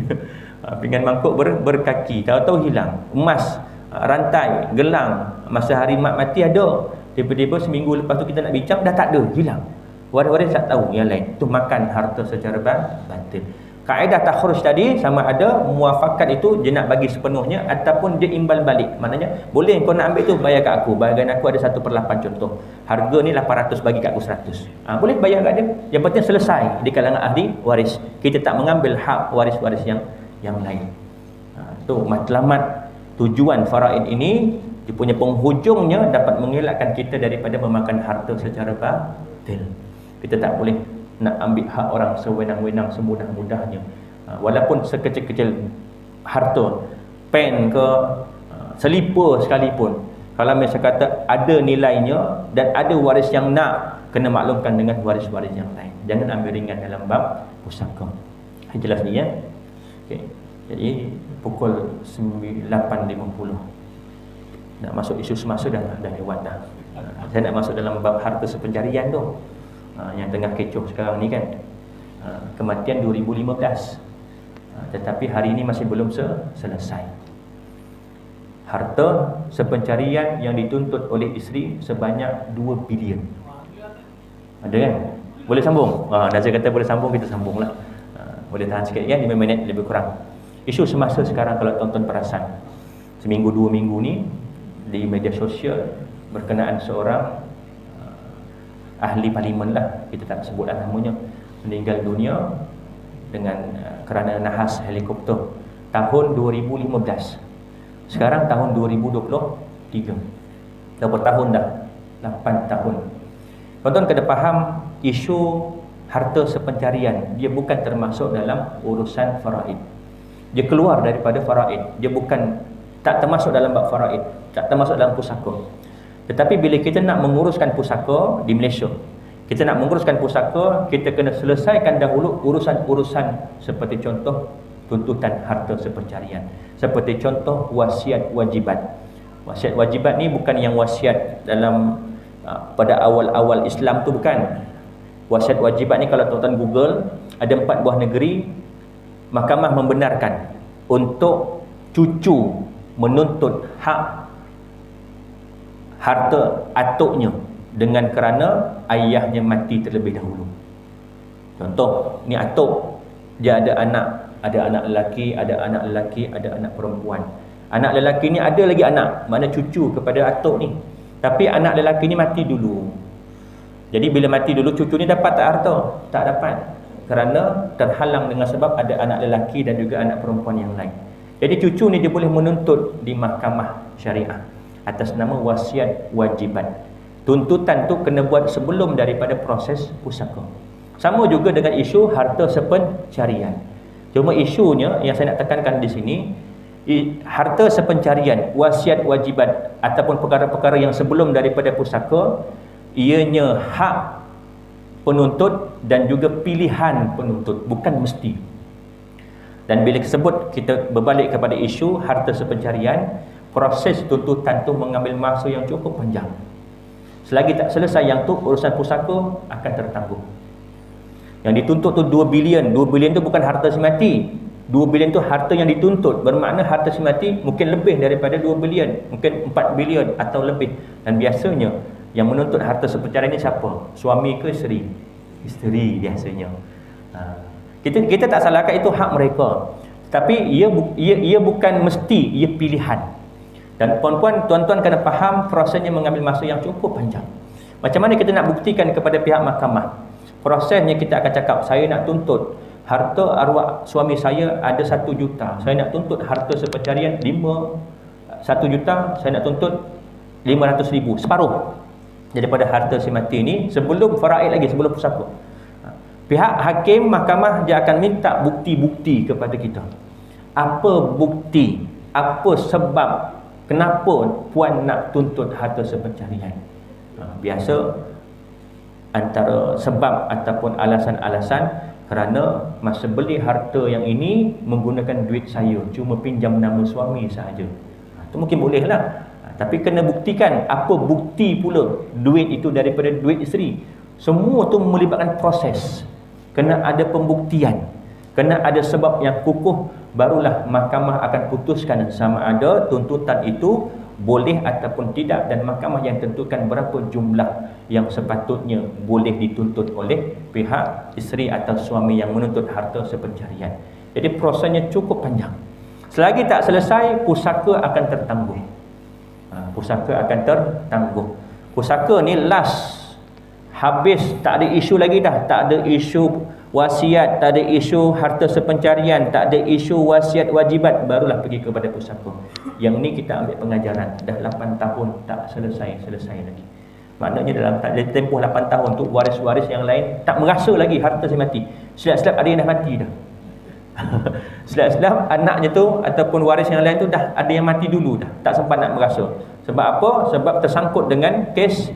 Pinggan mangkuk berkaki, tahu-tahu hilang. Emas, rantai, gelang, masa hari mak mati ada, tiba-tiba seminggu lepas tu kita nak bincang dah tak ada, hilang. Waris-waris tak tahu, yang lain tu makan harta secara batil. Kaedah takharus tadi sama ada muafakat itu dia nak bagi sepenuhnya ataupun dia imbal balik. Maknanya boleh kau nak ambil tu bayar kat aku. Bahagian aku ada 1/8 contoh. Harga ni 800, bagi kat aku 100. Boleh bayar kat dia. Yang penting selesai di kalangan ahli waris. Kita tak mengambil hak waris-waris yang lain. Tu matlamat tujuan faraid ini, dia punya penghujungnya dapat mengelakkan kita daripada memakan harta secara batil. Kita tak boleh nak ambil hak orang sewenang-wenang semudah-mudahnya. Walaupun sekecil-kecil harta, pen ke, selipar sekalipun, kalau misalnya kata ada nilainya dan ada waris yang nak, kena maklumkan dengan waris-waris yang lain. Jangan ambil ringan dalam bab pusaka. Jelas ni ya. Okay. Jadi pukul 8.50 nak masuk isu semasa dah lewat dah. Saya nak masuk dalam bab harta sepencarian tu, yang tengah kecoh sekarang ni kan. Kematian 2015, tetapi hari ini masih belum selesai. Harta sepencarian yang dituntut oleh isteri sebanyak 2 bilion. Ada kan? Boleh sambung? Nazir kata boleh sambung, kita sambunglah. Boleh tahan sikit ya, 5 minit lebih kurang. Isu semasa sekarang kalau tuan-tuan perasan, seminggu 2 minggu ni di media sosial berkenaan seorang ahli parlimen lah, kita tak sebutlah namanya, meninggal dunia dengan kerana nahas helikopter tahun 2015. Sekarang tahun 2023. Berapa tahun dah? 8 tahun. Tuan-tuan kena faham, isu harta sepencarian dia bukan termasuk dalam urusan faraid. Dia keluar daripada faraid. Dia bukan, tak termasuk dalam bab faraid, tak termasuk dalam pusaka. Tetapi bila kita nak menguruskan pusaka di Malaysia, kita nak menguruskan pusaka, kita kena selesaikan dahulu urusan-urusan seperti contoh tuntutan harta sepencarian, seperti contoh wasiat wajibat. Wasiat wajibat ni bukan yang wasiat dalam pada awal-awal Islam tu, bukan. Wasiat wajibat ni kalau tuan-tuan Google, ada 4 buah negeri mahkamah membenarkan untuk cucu menuntut hak harta atuknya dengan kerana ayahnya mati terlebih dahulu. Contoh, ni atuk, dia ada anak lelaki, ada anak lelaki, ada anak perempuan. Anak lelaki ni ada lagi anak, mana cucu kepada atuk ni. Tapi anak lelaki ni mati dulu. Jadi bila mati dulu, cucu ni dapat tak harta? Tak dapat. Kerana terhalang dengan sebab ada anak lelaki dan juga anak perempuan yang lain. Jadi cucu ni dia boleh menuntut di mahkamah syariah atas nama wasiat wajibat. Tuntutan tu kena buat sebelum daripada proses pusaka. Sama juga dengan isu harta sepencarian. Cuma isunya yang saya nak tekankan di sini, harta sepencarian, wasiat wajibat ataupun perkara-perkara yang sebelum daripada pusaka, ianya hak penuntut dan juga pilihan penuntut, bukan mesti. Dan bila disebut, kita berbalik kepada isu harta sepencarian, proses tuntutan tu mengambil masa yang cukup panjang. Selagi tak selesai yang tu, urusan pusaka akan tertangguh. Yang dituntut tu 2 bilion. 2 bilion tu bukan harta semati. 2 bilion tu harta yang dituntut. Bermakna harta semati mungkin lebih daripada 2 bilion, mungkin 4 bilion atau lebih. Dan biasanya yang menuntut harta sepencarian ni siapa? Suami ke isteri? Isteri biasanya. Kita tak salahkan itu hak mereka. Tapi ia bukan mesti, ia pilihan. Dan tuan-tuan kena faham, prosesnya mengambil masa yang cukup panjang. Macam mana kita nak buktikan kepada pihak mahkamah? Prosesnya kita akan cakap, saya nak tuntut harta arwah suami saya ada 1 juta. Saya nak tuntut harta sepencarian 1 juta, saya nak tuntut 500,000, separuh daripada harta si mati ni, sebelum faraid lagi, sebelum pusaka. Pihak hakim mahkamah dia akan minta bukti-bukti kepada kita. Apa bukti? Apa sebab kenapa puan nak tuntut harta sepencarian? Biasa antara sebab ataupun alasan-alasan kerana masa beli harta yang ini menggunakan duit saya, cuma pinjam nama suami sahaja. Itu mungkin boleh lah. Tapi kena buktikan apa bukti pula duit itu daripada duit isteri. Semua tu melibatkan proses. Kena ada pembuktian. Kena ada sebab yang kukuh, barulah mahkamah akan putuskan sama ada tuntutan itu boleh ataupun tidak, dan mahkamah yang tentukan berapa jumlah yang sepatutnya boleh dituntut oleh pihak isteri atau suami yang menuntut harta sepencarian. Jadi prosesnya cukup panjang. Selagi tak selesai, pusaka akan tertangguh. Pusaka akan tertangguh. Pusaka ni last, habis, tak ada isu lagi dah. Tak ada isu wasiat, tak ada isu harta sepencarian, tak ada isu wasiat wajibat, barulah pergi kepada pusaka. Yang ni kita ambil pengajaran, dah 8 tahun tak selesai lagi. Maknanya dalam tempoh 8 tahun tu, waris-waris yang lain tak merasa lagi harta si mati. Silap-silap ada yang dah mati dah. Silap-silap anaknya tu ataupun waris yang lain tu dah ada yang mati dulu dah, tak sempat nak merasa. Sebab apa? Sebab tersangkut dengan kes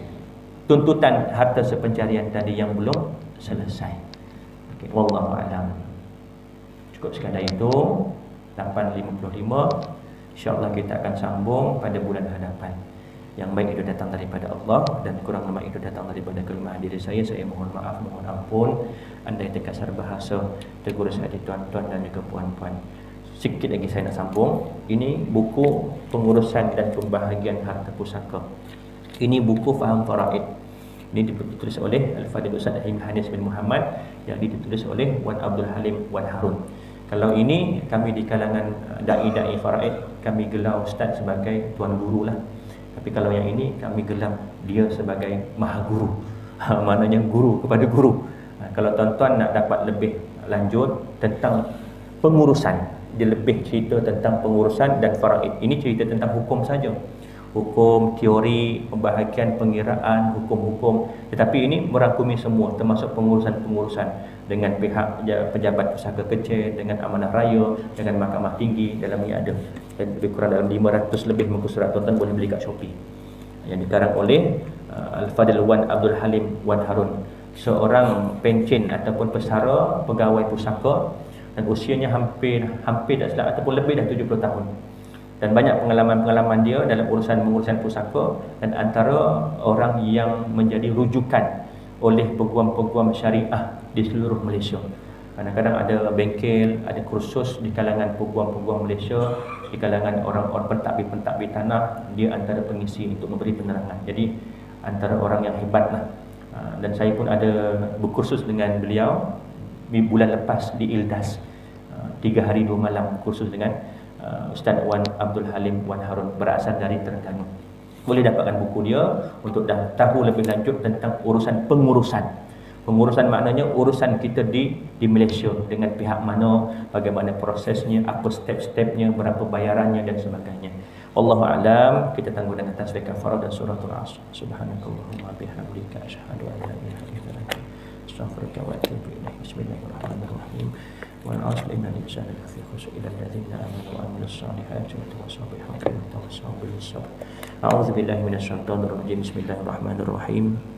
tuntutan harta sepencarian tadi yang belum selesai. Okey, wallahu a'lam. Cukup sekadar itu. 8.55. InsyaAllah kita akan sambung pada bulan hadapan. Yang baik itu datang daripada Allah dan kurang lemah itu datang daripada kelemahan diri saya. Saya mohon maaf, mohon ampun. Andai terkasar bahasa, tegur saya tuan-tuan dan juga puan-puan. Sikit lagi saya nak sambung. Ini buku pengurusan dan pembahagian harta pusaka. Ini buku Faham Faraid. Ini ditulis oleh Al-Fadhil Ustaz Hanis bin Muhammad, yang ditulis oleh Wan Abdul Halim Wan Harun. Kalau ini kami di kalangan dai-dai faraid, kami gelar ustaz sebagai tuan guru lah. Tapi kalau yang ini kami gelar dia sebagai maha guru. Maknanya guru kepada guru. Kalau tuan-tuan nak dapat lebih lanjut tentang pengurusan, dia lebih cerita tentang pengurusan dan faraid. Ini cerita tentang hukum saja. Hukum, teori, pembahagian, pengiraan, hukum-hukum. Tetapi ini merangkumi semua, termasuk pengurusan-pengurusan dengan pihak pejabat pusaka kecil, dengan amanah raya, dengan mahkamah tinggi, dalamnya ada. Dan lebih kurang dalam 500 lebih muka surat, tuan-tuan boleh beli kat Shopee. Yang dikarang oleh Al-Fadhil Wan Abdul Halim Wan Harun, seorang pencen ataupun pesara pegawai pusaka, dan usianya hampir dah silap ataupun lebih dah 70 tahun. Dan banyak pengalaman-pengalaman dia dalam urusan-mengurusan pusaka, dan antara orang yang menjadi rujukan oleh peguam-peguam syariah di seluruh Malaysia. Kadang-kadang ada bengkel, ada kursus di kalangan peguam-peguam Malaysia, di kalangan orang-orang pentadbir-pentadbir tanah. Dia antara pengisi untuk memberi penerangan. Jadi antara orang yang hebat lah. Dan saya pun ada berkursus dengan beliau bulan lepas di Ildas, 3 hari 2 malam kursus dengan Ustaz Wan Abdul Halim Wan Harun, berasal dari Terengganu. Boleh dapatkan buku dia untuk dah tahu lebih lanjut tentang urusan pengurusan. Pengurusan maknanya urusan kita di Malaysia, dengan pihak mana, bagaimana prosesnya, apa step-stepnya, berapa bayarannya dan sebagainya. Wallahu a'lam. Kita tangguh dengan tasbih kafarah dan suratul Asr. Subhanakallahumma bihamdika asyhadu an la ilaha illa anta astaghfiruka wa atubu ilaik. Bismillahirrahmanirrahim. والعصر إن الإنسان لفي خسر إلا الذين آمنوا وعملوا الصالحات وتواصوا بالحق وتواصوا بالصبر. أعوذ بالله من الشيطان الرجيم. بسم الله الرحمن الرحيم.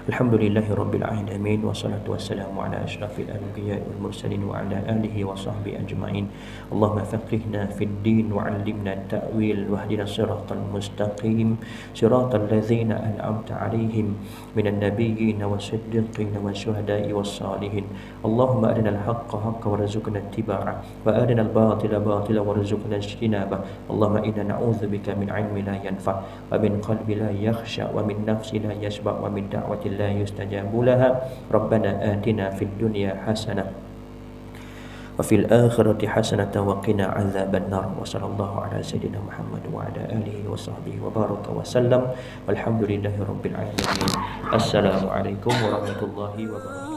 Alhamdulillahi Rabbil Alamin. Wassalatu wassalamu ala ashrafil anbiya wal mursalin wa ala alihi wa sahbihi ajma'in. Allahumma faqihna fid din wa 'allimna ta'wil wahdina siratal mustaqim siratal ladzina an'amta 'alaihim minan nabiyyin wasiddiqin wasyuhada'i wassalihin. Allahumma arinal haqqa haqqan warzuqna ittiba'ah wa arinal batila batilan warzuqna ijtinabah. Allahumma inna na'udzubika min 'ilmin la yanfa' wa min qalbin la yakhsha wa min nafsin la yashba' wa min da'watin لا يستجاب لها. ربنا آتنا في الدنيا حسنة وفي الآخرة حسنة وقنا عذاب النار. وصلى الله على سيدنا محمد وعلى آله وصحبه وبارك وسلم والحمد لله رب العالمين. السلام عليكم ورحمة الله وبركاته.